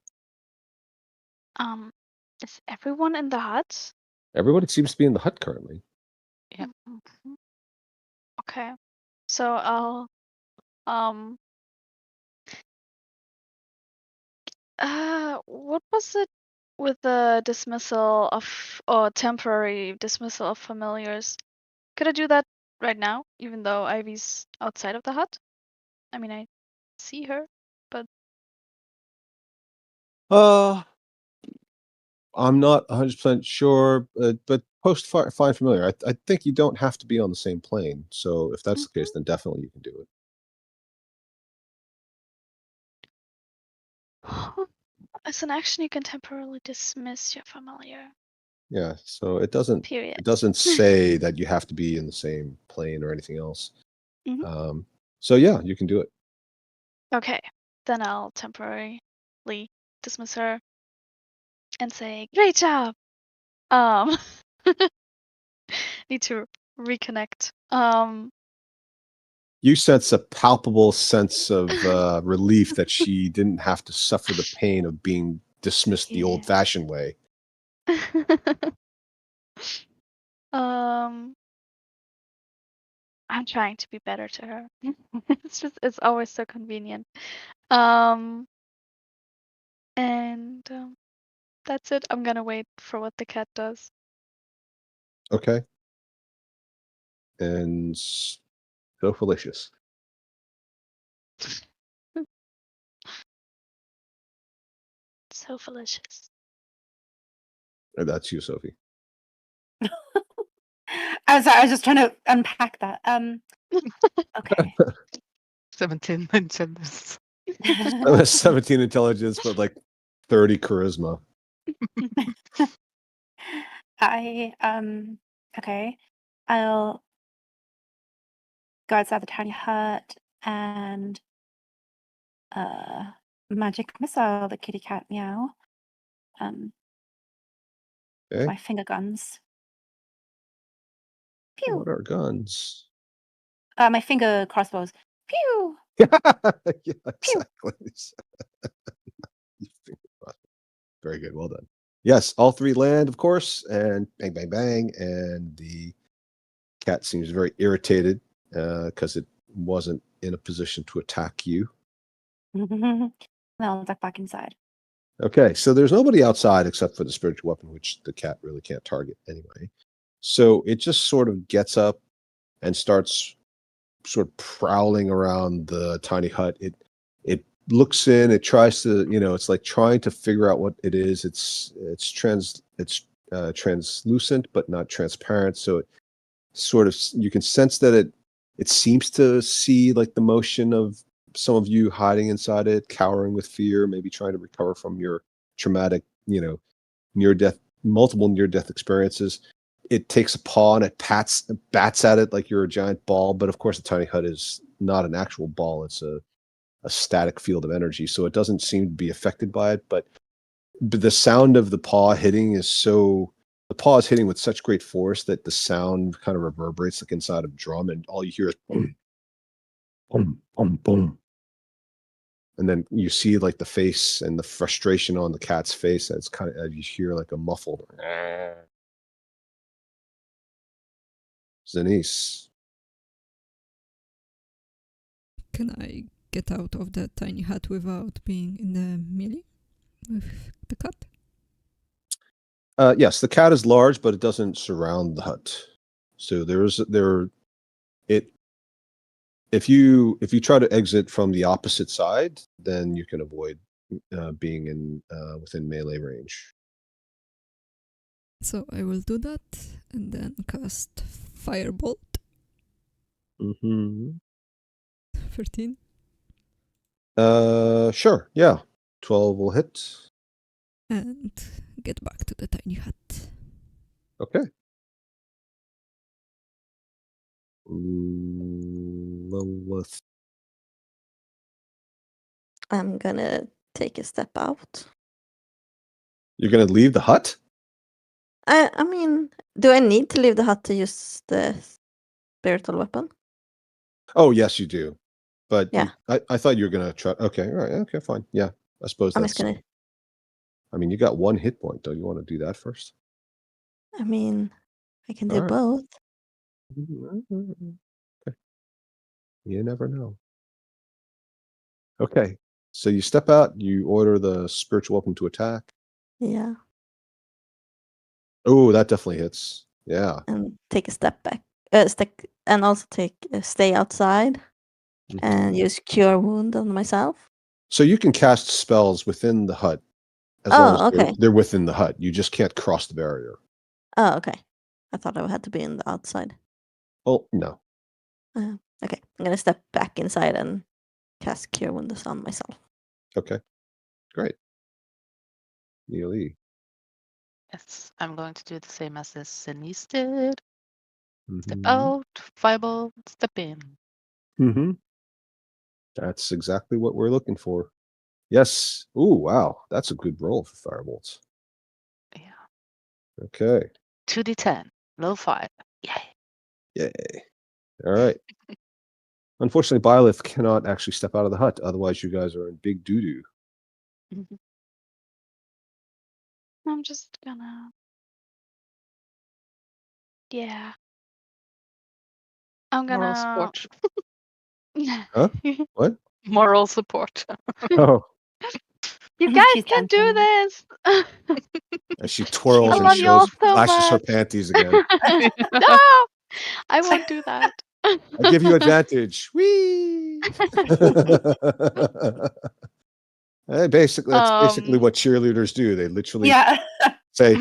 D: Is everyone in the hut?
A: Everybody seems to be in the hut currently.
C: Yeah.
D: Mhm. Okay. So I'll what was it with the dismissal of or temporary dismissal of familiars? Could I do that right now, even though Ivy's outside of the hut? I mean, I see her, but
A: I'm not 100% sure, but post find familiar. I think you don't have to be on the same plane. So if that's the case, then definitely you can do it.
D: as an action, you can temporarily dismiss your familiar.
A: Yeah. So it
D: Period.
A: doesn't say that you have to be in the same plane or anything else.
D: Mhm.
A: So yeah, you can do it.
D: Okay, then I'll temporarily dismiss her and say, "Great job." Um, need to reconnect.
A: You sense a palpable sense of relief that she didn't have to suffer the pain of being dismissed the
D: Yeah.
A: old-fashioned way.
D: um, I'm trying to be better to her. It's always so convenient. Um, and that's it. I'm gonna wait for what the cat does.
A: Okay. And so fallacious.
D: So delicious.
A: That's you, Sophie.
F: I was just trying to unpack that. Okay.
C: 17 intelligence.
A: 17 intelligence, but like 30 charisma.
F: Okay. I'll go outside the tiny hut and magic missile the kitty cat meow.
A: Okay.
F: My finger guns. Pew.
A: What are guns?
F: My finger crossbows. Pew.
A: Yeah, exactly. Very good. Well done. Yes, all three land, of course, and bang, bang, bang. And the cat seems very irritated because it wasn't in a position to attack you.
F: Then I'll duck back inside.
A: Okay, so there's nobody outside except for the spiritual weapon, which the cat really can't target anyway. So it just sort of gets up and starts sort of prowling around the tiny hut. It looks in, it tries to, it's like trying to figure out what it is. It's translucent but not transparent. So it sort of, you can sense that it seems to see like the motion of some of you hiding inside it, cowering with fear, maybe trying to recover from your traumatic, multiple near death experiences. It takes a paw and it bats at it like you're a giant ball. But of course, the tiny hut is not an actual ball. It's a static field of energy. So it doesn't seem to be affected by it. But the sound of the paw hitting the paw is hitting with such great force that the sound kind of reverberates like inside a drum. And all you hear is boom, boom, boom, boom. And then you see like the face and the frustration on the cat's face. It's kind of, you hear like a muffled Zanice.
E: Can I get out of the tiny hut without being in the melee with the cat?
A: Yes, the cat is large, but it doesn't surround the hut. So if you try to exit from the opposite side, then you can avoid being in within melee range.
E: So I will do that and then cast Firebolt.
A: Mm-hmm.
E: 13.
A: Sure, yeah. 12 will hit.
E: And get back to the tiny hut.
A: Okay. Lilith.
G: I'm gonna take a step out.
A: You're gonna leave the hut?
G: I mean, do I need to leave the hut to use the spiritual weapon?
A: Oh, yes, you do. But
G: Yeah.
A: I thought you were gonna try. Okay, all right, okay, fine. Yeah, I suppose
G: I'm just
A: that's.
G: gonna.
A: I mean, you got 1 hit point. Don't you want to do that first?
G: I mean, I can do
A: All right.
G: both.
A: Okay. You never know. Okay, so you step out. You order the spiritual weapon to attack.
G: Yeah,
A: Oh, that definitely hits. Yeah.
G: and take a step back. And also stay outside and
A: Mhm.
G: use cure wound on myself.
A: So you can cast spells within the hut as long as
G: Oh, okay.
A: they're within the hut. You just can't cross the barrier.
G: Oh, okay. I thought I had to be in the outside.
A: Oh, no.
G: Okay, I'm gonna step back inside and cast cure wounds on myself.
A: Okay, great. Neely.
C: Yes, I'm going to do the same as this Denise did. Step
A: Mhm.
C: out, fireball, step in.
A: Mhm. That's exactly what we're looking for. Yes. Ooh, wow. That's a good roll for firebolts.
C: Yeah.
A: Okay.
C: 2d10, low 5. Yay.
A: Yay. All right. Unfortunately, Byleth cannot actually step out of the hut. Otherwise, you guys are in big doo-doo.
C: Mhm.
D: I'm just gonna. Yeah. I'm
C: Moral
D: gonna.
C: support.
A: Huh? What?
C: Moral support.
A: Oh,
D: You guys
F: She's
D: can do
F: dancing.
D: this.
A: as she twirls
D: I
A: and
D: love y'all
A: shows,
D: so
A: flashes her
D: much.
A: panties again.
D: No, I won't do that.
A: I give you advantage. Whee! That's basically
D: Um,
A: what cheerleaders do. They literally
F: Yeah.
A: say,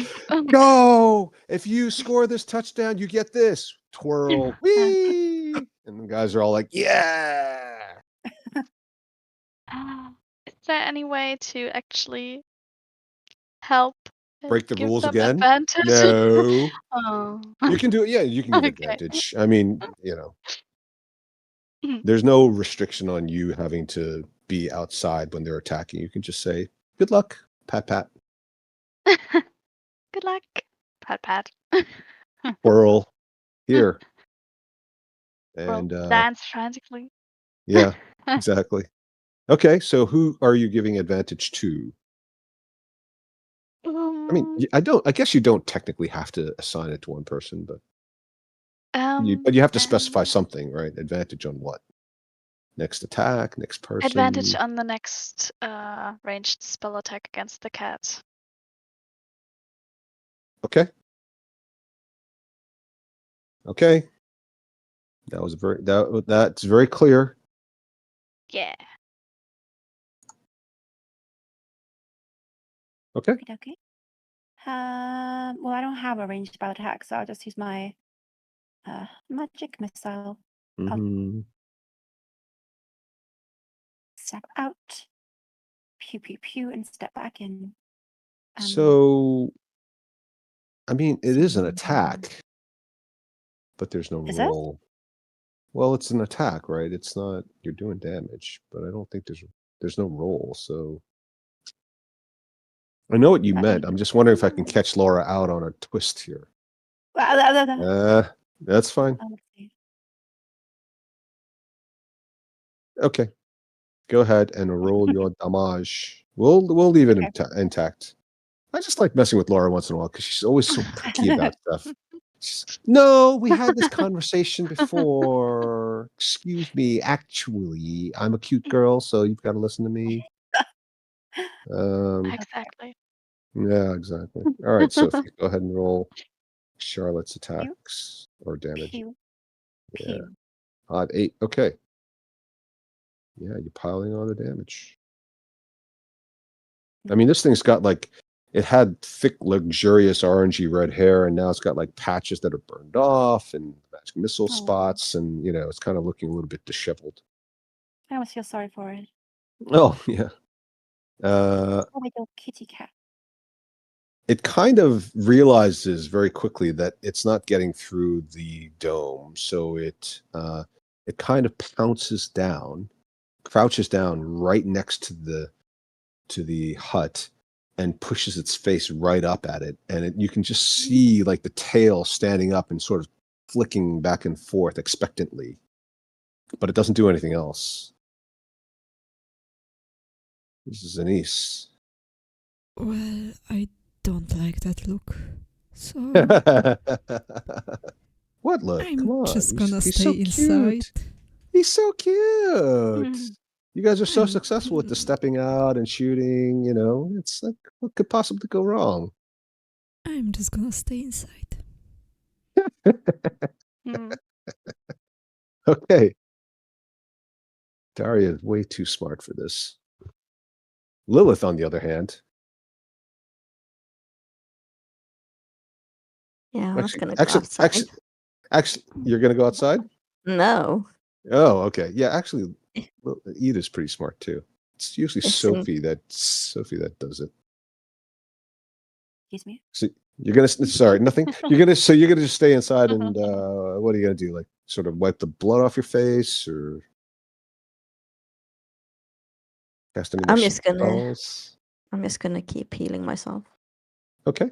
A: "Go! If you score this touchdown, you get this." Twirl, whee! And the guys are all like, "Yeah!"
D: is there any way to actually help
A: Break the
D: give
A: rules
D: them
A: again?
D: advantage?
A: No.
D: Oh,
A: You can do it. Yeah, you can give
D: okay.
A: advantage. I mean, there's no restriction on you having to be outside when they're attacking. You can just say, "Good luck, pat pat,
D: Good luck. Pat pat.
A: twirl, here."
D: Well,
A: And
D: dance frantically.
A: yeah, exactly. Okay, so who are you giving advantage to? I mean,
D: Um,
A: I guess you don't technically have to assign it to one person, but you have to specify
D: and
A: something, right? Advantage on what? Next attack, next
D: advantage
A: person.
D: on the next ranged spell attack against the cat.
A: Okay. Okay. That's very clear.
D: Yeah.
A: Okay.
F: Okay. Well, I don't have a ranged spell attack, so I'll just use my magic missile.
A: Hmm.
F: Step out, pew pew pew, and step back in.
A: So, I mean, it is an
F: so-
A: attack, but there's no
F: Is it?
A: roll. Well, it's an attack, right? It's not you're doing damage, but I don't think there's no roll. So I know what you meant. I'm just wondering if I can catch Laura out on a twist here. That's fine.
F: Let's see.
A: Okay, go ahead and roll your damage. We'll leave it
F: Okay.
A: intact. I just like messing with Laura once in a while because she's always so picky about stuff. No, we had this conversation before. Excuse me. Actually, I'm a cute girl, so you've got to listen to me.
D: Exactly.
A: Yeah, exactly. All right, Sophie, go ahead and roll Charlotte's
F: Pew
A: attacks or damage.
F: pew
A: Yeah,
F: pew.
A: 5, 8. Okay. Yeah, you're piling on the damage. I mean, this thing's got it had thick, luxurious orangey red hair, and now it's got like patches that are burned off and magic missile
F: Oh.
A: spots, and it's kind of looking a little bit disheveled.
F: I almost feel sorry for it.
A: Oh, yeah.
F: Oh, my little kitty cat.
A: It kind of realizes very quickly that it's not getting through the dome, so it kind of crouches down right next to the hut, and pushes its face right up at it. And you can just see like the tail standing up and sort of flicking back and forth expectantly. But it doesn't do anything else. This is Anise.
E: Well, I don't like that look. So
A: What look?
E: I'm
A: Come on.
E: just gonna
A: He's
E: stay
A: so
E: inside.
A: cute. He's so cute. You guys are so
E: I'm-
A: successful with the stepping out and shooting, you know. It's like, what could possibly go wrong?
E: I'm just gonna stay inside.
A: Okay. Daria is way too smart for this. Lilith, on the other hand.
G: Yeah, I'm not gonna go outside.
A: Actually, you're gonna go outside?
G: No.
A: Oh, okay. Yeah, actually, Edith's pretty smart too. It's usually
G: Isn't-
A: Sophie that does it.
F: Excuse me.
A: So you're gonna sorry, nothing. You're gonna just stay inside and what are you gonna do? Like sort of wipe the blood off your face or cast any more
G: I'm just
A: spells?
G: gonna keep healing myself.
A: Okay.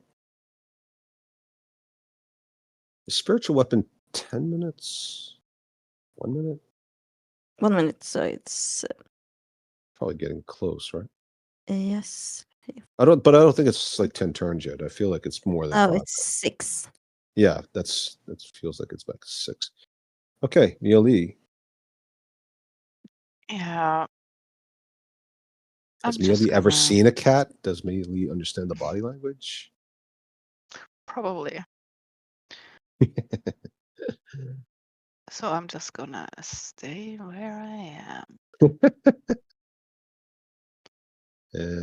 A: The spiritual weapon 10 minutes? 1 minute?
G: 1 minute, so it's
A: Probably getting close, right?
G: yes.
A: I don't think it's like 10 turns yet. I feel like it's more than
G: Oh,
A: 5.
G: it's 6.
A: Yeah, that feels like it's like 6. Okay, Neil Lee.
C: Yeah.
A: Has
C: I'm
A: Neil
C: just
A: Lee ever
C: gonna-
A: seen a cat? Does Neil Lee understand the body language?
C: Probably. So I'm just gonna stay where I am.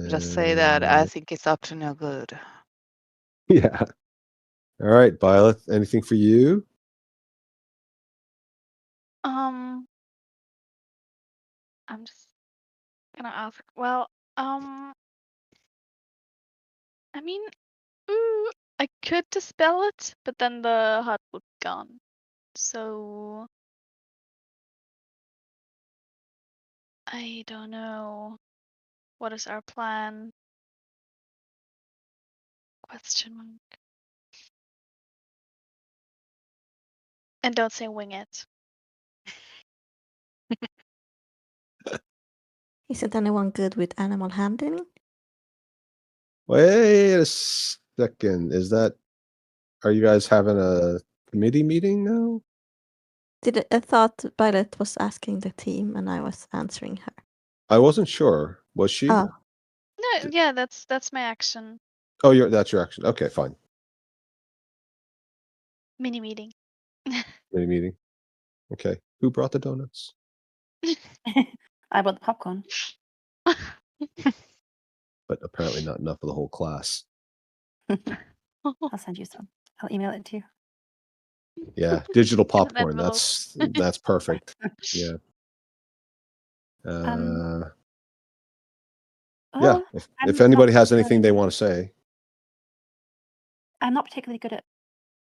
C: Just say that I think it's up to no good.
A: Yeah. All right, Violet. Anything for you?
D: I'm just gonna ask. Well, I mean, I could dispel it, but then the hut would be gone. So I don't know. What is our plan? Question mark. And don't say wing it.
G: Isn't anyone good with animal handling?
A: Wait a second. Are you guys having a committee meeting now?
G: I thought Violet was asking the team and I was answering her.
A: I wasn't sure. Was she?
G: Oh,
D: No, yeah, that's my action.
A: Oh, that's your action. Okay, fine.
D: Mini meeting.
A: Committee meeting. Okay. Who brought the donuts?
F: I brought the popcorn.
A: But apparently not enough for the whole class.
F: I'll send you some. I'll email it to you.
A: Yeah, digital
D: an
A: popcorn.
D: envelope.
A: That's perfect. Yeah.
F: Oh,
A: Yeah. If
F: I'm
A: anybody
F: not
A: has anything they
F: particularly-
A: want to say.
F: I'm not particularly good at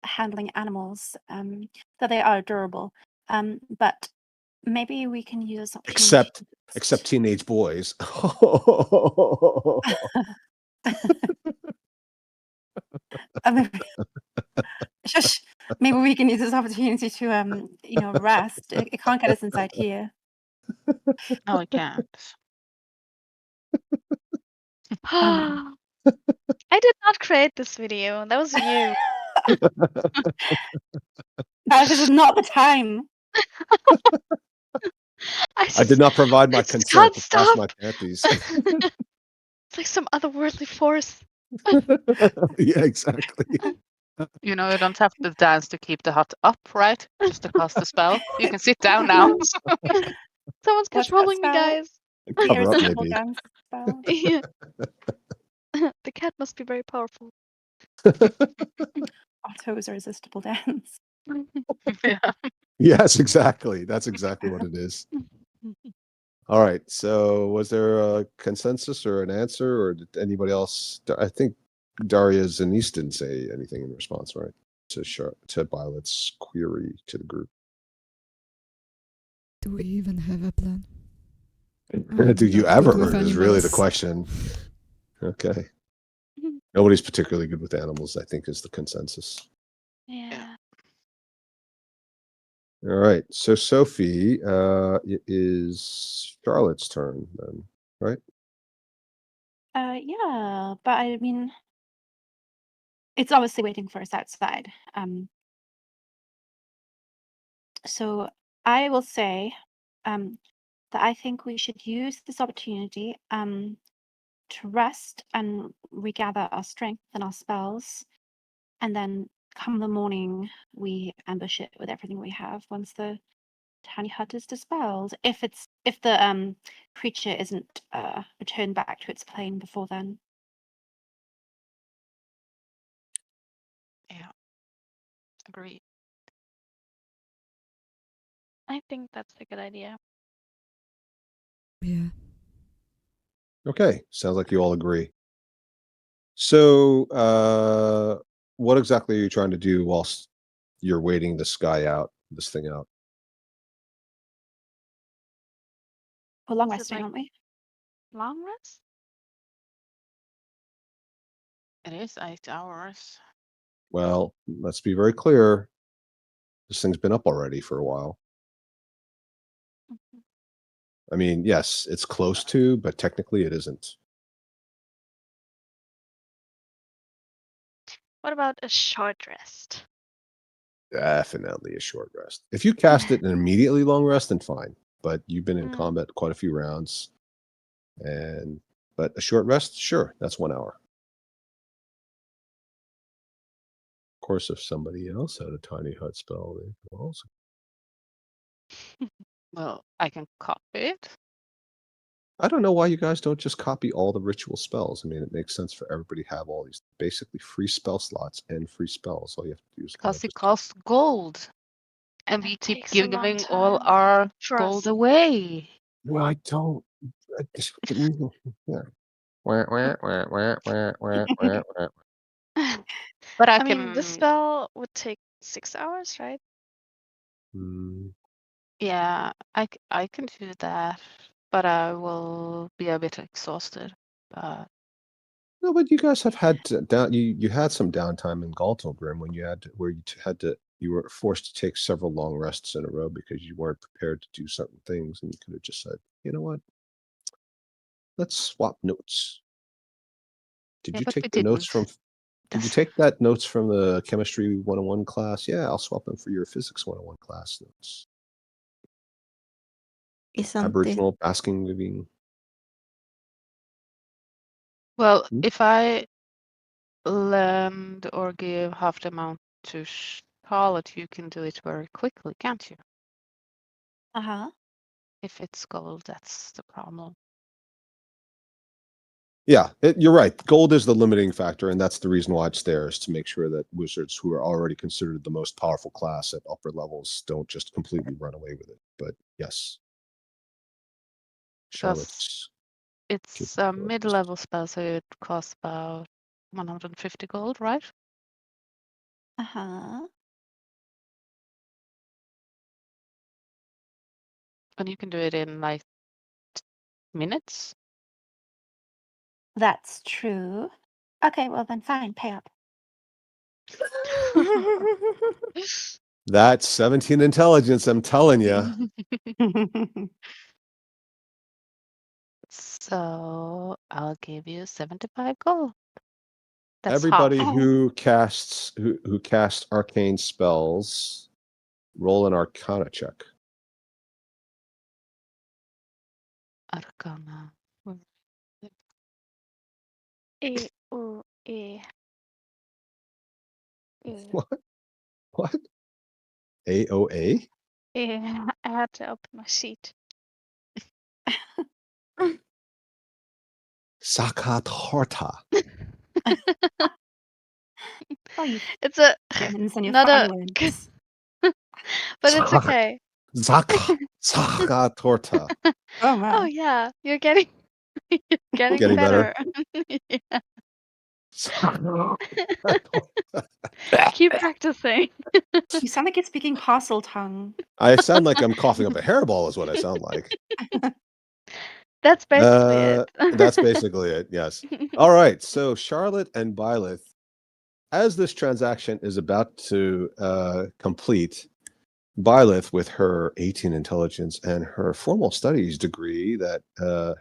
F: handling animals, though they are adorable. But maybe we can use this opportunity.
A: Except teenage boys.
F: Shush. Maybe we can use this opportunity to rest. It can't get us inside here.
C: No, I can't.
F: Oh.
D: I did not create this video. That was you.
F: This is not the time.
A: I did not provide my
D: I just
A: consent
D: can't
A: to pass
D: stop.
A: my panties.
D: It's like some otherworldly force.
A: Yeah, exactly.
C: You know, you don't have to dance to keep the hut up, right? Just to cast the spell. You can sit down now.
D: Someone's
F: What's that
D: controlling me,
F: spell?
D: guys.
F: The
A: Cover up,
F: irresistible
A: maybe.
F: dance spell.
D: Yeah. The cat must be very powerful.
F: Otto's irresistible dance.
C: Yeah.
A: Yes, exactly. That's exactly what it is. All right. So was there a consensus or an answer, or did anybody else? I think Daria Zanice didn't say anything in response, right? To Violet's query to the group.
E: Do we even have a plan?
A: Do you
E: not good
A: ever
E: with
A: is really the
E: animals.
A: question. Okay. Nobody's particularly good with animals, I think, is the consensus.
D: Yeah.
A: All right. So Sophie, it is Charlotte's turn then, right?
F: Yeah, but I mean, it's obviously waiting for us outside. So I will say that I think we should use this opportunity to rest and regather our strength and our spells, and then come the morning, we ambush it with everything we have once the tiny hut is dispelled. If the creature isn't returned back to its plane before then.
C: Yeah. Agree.
D: I think that's a good idea.
E: Yeah.
A: Okay. Sounds like you all agree. So, what exactly are you trying to do whilst you're waiting this thing out?
F: We're long
D: Is it
F: resting,
D: like
F: aren't we?
D: long rest?
C: It is 8 hours.
A: Well, let's be very clear. This thing's been up already for a while.
D: Mhm.
A: I mean, yes, it's close to, but technically it isn't.
D: What about a short rest?
A: Definitely a short rest. If you cast it an immediately long rest, then fine. But you've been in
D: Mm.
A: combat quite a few rounds. But a short rest, sure, that's 1 hour. Of course, if somebody else had a tiny hut spell, they could also.
C: Well, I can copy it.
A: I don't know why you guys don't just copy all the ritual spells. I mean, it makes sense for everybody to have all these basically free spell slots and free spells. All you have to do is kind
C: Because
A: of
C: it
A: just.
C: costs gold. And
D: That
C: we keep
D: takes a long
C: giving all
D: time
C: our
D: for
C: gold
D: us.
C: away.
A: Well, I don't. Yeah.
C: But I
D: I mean, this
C: can,
D: spell would take 6 hours, right?
A: Mm,
C: yeah, I can do that. But I will be a bit exhausted. But
A: No, but you guys have had you had some downtime in Galtogrim when you had you were forced to take several long rests in a row because you weren't prepared to do certain things, and you could have just said, you know what, let's swap notes. Did
C: yeah,
A: you
C: but we
A: take the notes
C: didn't.
A: from? Did you
C: That's
A: take that notes from the chemistry 101 class? Yeah, I'll swap them for your physics 101 class notes.
G: Isn't it?
A: Aboriginal basking living.
C: well,
A: Hmm?
C: if I lend or give half the amount to Charlotte, you can do it very quickly, can't you?
F: Uh-huh.
C: If it's gold, that's the problem.
A: Yeah, you're right. Gold is the limiting factor, and that's the reason why it's there, is to make sure that wizards who are already considered the most powerful class at upper levels don't just completely run away with it. But yes,
C: Because
A: Charlotte's.
C: it's a mid-level spell, so it costs about 150 gold, right?
F: Uh-huh.
C: And you can do it in like minutes.
F: That's true. Okay, well then fine, pay up.
A: That's 17 intelligence, I'm telling you.
C: So I'll give you 75 gold. That's
A: Everybody
C: half.
A: who casts arcane spells, roll an Arcana check.
C: Arcana.
D: Ooh,
A: What? What? AOA?
D: I had to open my sheet.
A: Sakat Horta.
F: Oh, you
D: It's a
F: Germans and your
D: not a,
F: violence.
D: but it's okay.
A: Zaka Torta.
F: Oh
D: Oh
F: my.
D: yeah, you're getting getting
A: Getting better.
D: Yeah.
A: Zaka
D: Keep practicing.
F: You sound like you're speaking parcel tongue.
A: I sound like I'm coughing up a hairball is what I sound like.
D: That's basically it.
A: That's basically it. Yes. All right. So Charlotte and Byleth, as this transaction is about to complete, Byleth, with her 18 intelligence and her formal studies degree, that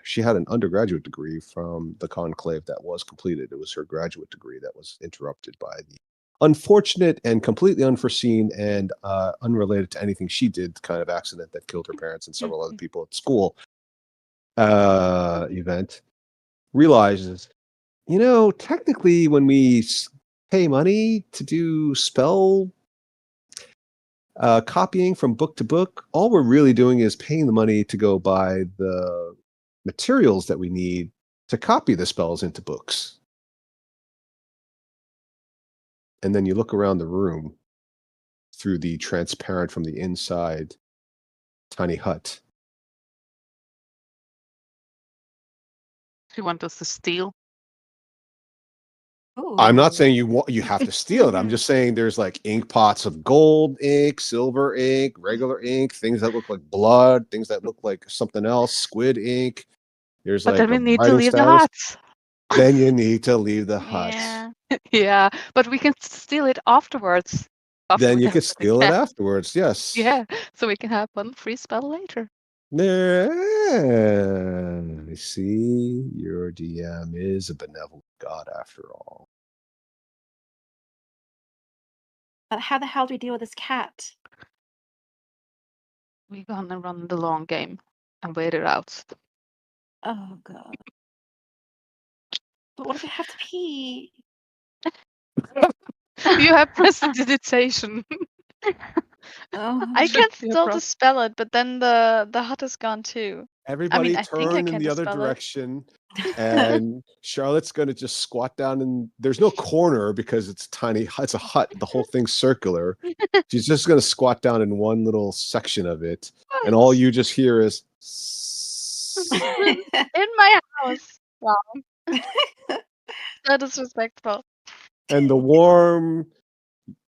A: she had an undergraduate degree from the conclave that was completed. It was her graduate degree that was interrupted by the unfortunate and completely unforeseen and unrelated to anything she did kind of accident that killed her parents and several other people at school event. Realizes, technically when we pay money to do spell copying from book to book, all we're really doing is paying the money to go buy the materials that we need to copy the spells into books. And then you look around the room through the transparent from the inside tiny hut.
C: You want us to steal?
A: I'm not
F: Ooh.
A: saying you have to steal it. I'm just saying there's like ink pots of gold ink, silver ink, regular ink, things that look like blood, things that look like something else, squid ink. There's
C: But
A: like
C: then we need to
A: writing
C: leave the
A: status.
C: hut.
A: Then you need to leave the hut.
D: Yeah.
C: Yeah, but we can steal it afterwards. After
A: Then
C: we
A: you
C: have
A: could
C: the
A: steal it
C: cat.
A: afterwards. Yes.
C: Yeah, so we can have one free spell later.
A: I see. Your DM is a benevolent god after all.
F: But how the hell do we deal with this cat?
C: We're gonna run the long game and wait it out.
F: Oh god. But what if I have to pee?
C: You have prestidigitation.
F: Oh.
D: I can
C: Shouldn't be a
D: still
C: problem.
D: dispel it, but then the hut is gone too.
A: Everybody
D: I think I
A: turn in
D: can
A: the other
D: dispel it.
A: direction, and Charlotte's going to just squat down, and there's no corner because it's tiny. It's a hut. The whole thing's circular. She's just going to squat down in one little section of it, and all you just hear is
D: In my house. Wow. That is respectful.
A: and the warm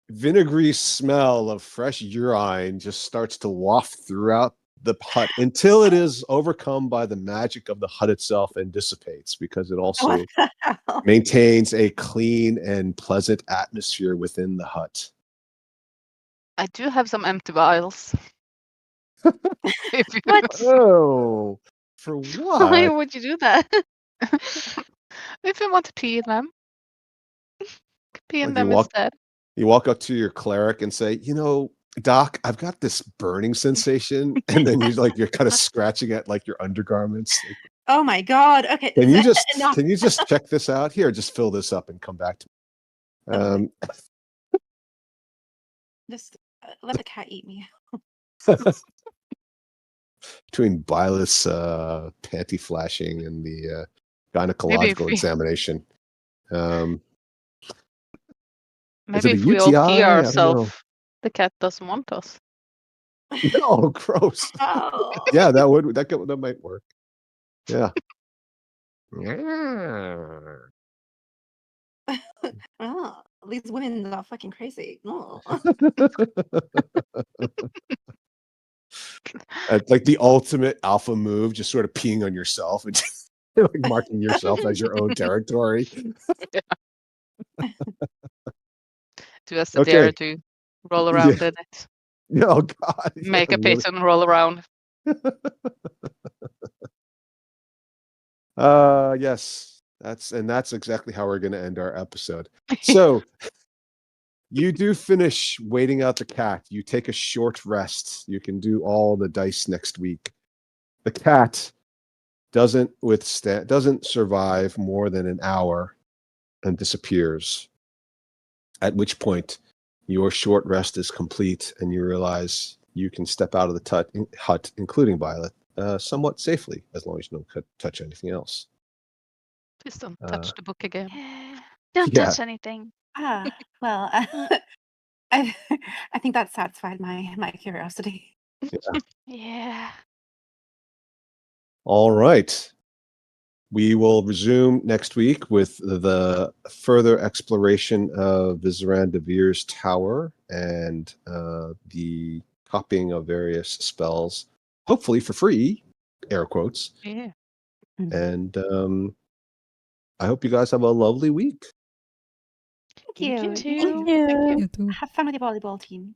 A: vinegary smell of fresh urine just starts to waft throughout the hut until it is overcome by the magic of the hut itself and dissipates, because it also
F: What the hell?
A: maintains a clean and pleasant atmosphere within the hut.
C: I do have some empty vials. If you
D: What?
A: Oh, for
D: Why
A: what?
D: would you do that?
C: if you want to pee in them, pee in
A: Like
C: them instead.
A: you walk up to your cleric and say, Doc, I've got this burning sensation, and then you're kind of scratching at like your undergarments. Like,
F: Oh my god. Okay.
A: can you just
F: enough.
A: can you just check this out? Here, just fill this up and come back to me.
F: Okay. Just let the cat eat me.
A: Between Byleth's panty flashing and the
C: Maybe
A: gynecological examination. Is it
C: maybe
A: a
C: if we
A: UTI?
C: all pee
A: I don't know.
C: ourselves, the cat doesn't want us.
A: No, gross.
F: Oh.
A: Yeah, that might work. Yeah.
F: Oh, these women are fucking crazy. Oh.
A: Like the ultimate alpha move, just sort of peeing on yourself and just, like marking yourself as your own territory.
C: Do us the
A: Okay.
C: dare to roll around in it.
A: Oh God.
C: Make
A: Yeah,
C: a pit and roll around.
A: Yes. That's exactly how we're going to end our episode. So you do finish waiting out the cat. You take a short rest. You can do all the dice next week. The cat doesn't survive more than an hour and disappears. At which point your short rest is complete and you realize you can step out of the hut, including Violet, somewhat safely, as long as you don't touch anything else.
C: Please don't touch the book again.
D: Don't
A: Yeah.
D: touch anything.
F: Well, I think that satisfied my curiosity.
D: Yeah.
A: All right. We will resume next week with the further exploration of Vizeran DeVir's tower and the copying of various spells, hopefully for free, air quotes.
C: Yeah.
A: And I hope you guys have a lovely week.
F: Thank you.
D: You
F: Thank
D: too.
F: you. Thank you.
E: You too.
F: Have fun with your volleyball team.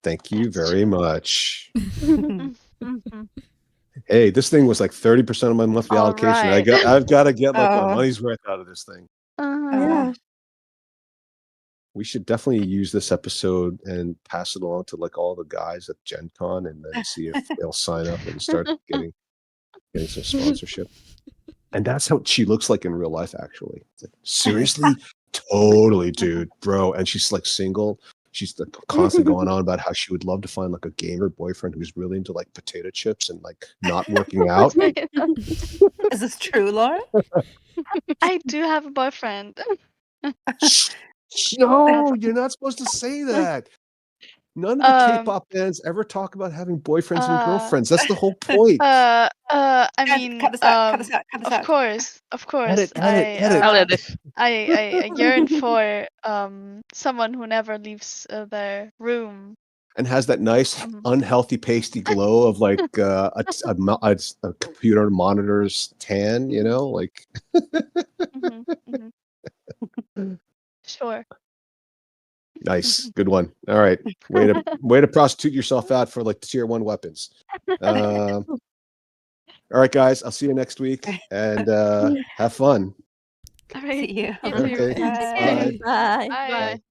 A: Thank you
D: That's
A: very
D: true.
A: much.
D: Mhm.
A: Hey, this thing was like 30% of my monthly
D: All
A: allocation.
D: right.
A: I've got to get like my
F: Oh.
A: money's worth out of this thing.
G: Yeah.
A: We should definitely use this episode and pass it along to like all the guys at Gen Con and then see if they'll sign up and start getting some sponsorship. And that's how she looks like in real life, actually. It's like, seriously? Totally, dude, bro. And she's like single. She's like constantly going on about how she would love to find like a gamer boyfriend who's really into like potato chips and like not working out.
F: Is this true, Laura?
D: I do have a boyfriend.
A: No, you're not supposed to say that. None of the K-pop bands ever talk about having boyfriends and girlfriends. That's the whole point.
D: I
F: Guys,
D: mean,
F: cut this out. Cut this out. Cut this
D: of
F: out.
D: course,
A: Edit.
C: I'll edit.
D: I yearn for someone who never leaves their room.
A: And has that nice, unhealthy, pasty glow of like a computer monitor's tan, you know, like.
D: Sure.
A: Nice, good one. All right, way to prostitute yourself out for like tier 1 weapons. All right, guys, I'll see you next week and have fun.
D: All right.
F: See you.
D: You too.
A: Okay.
D: Take care.
A: Bye.
G: Bye.
D: Bye.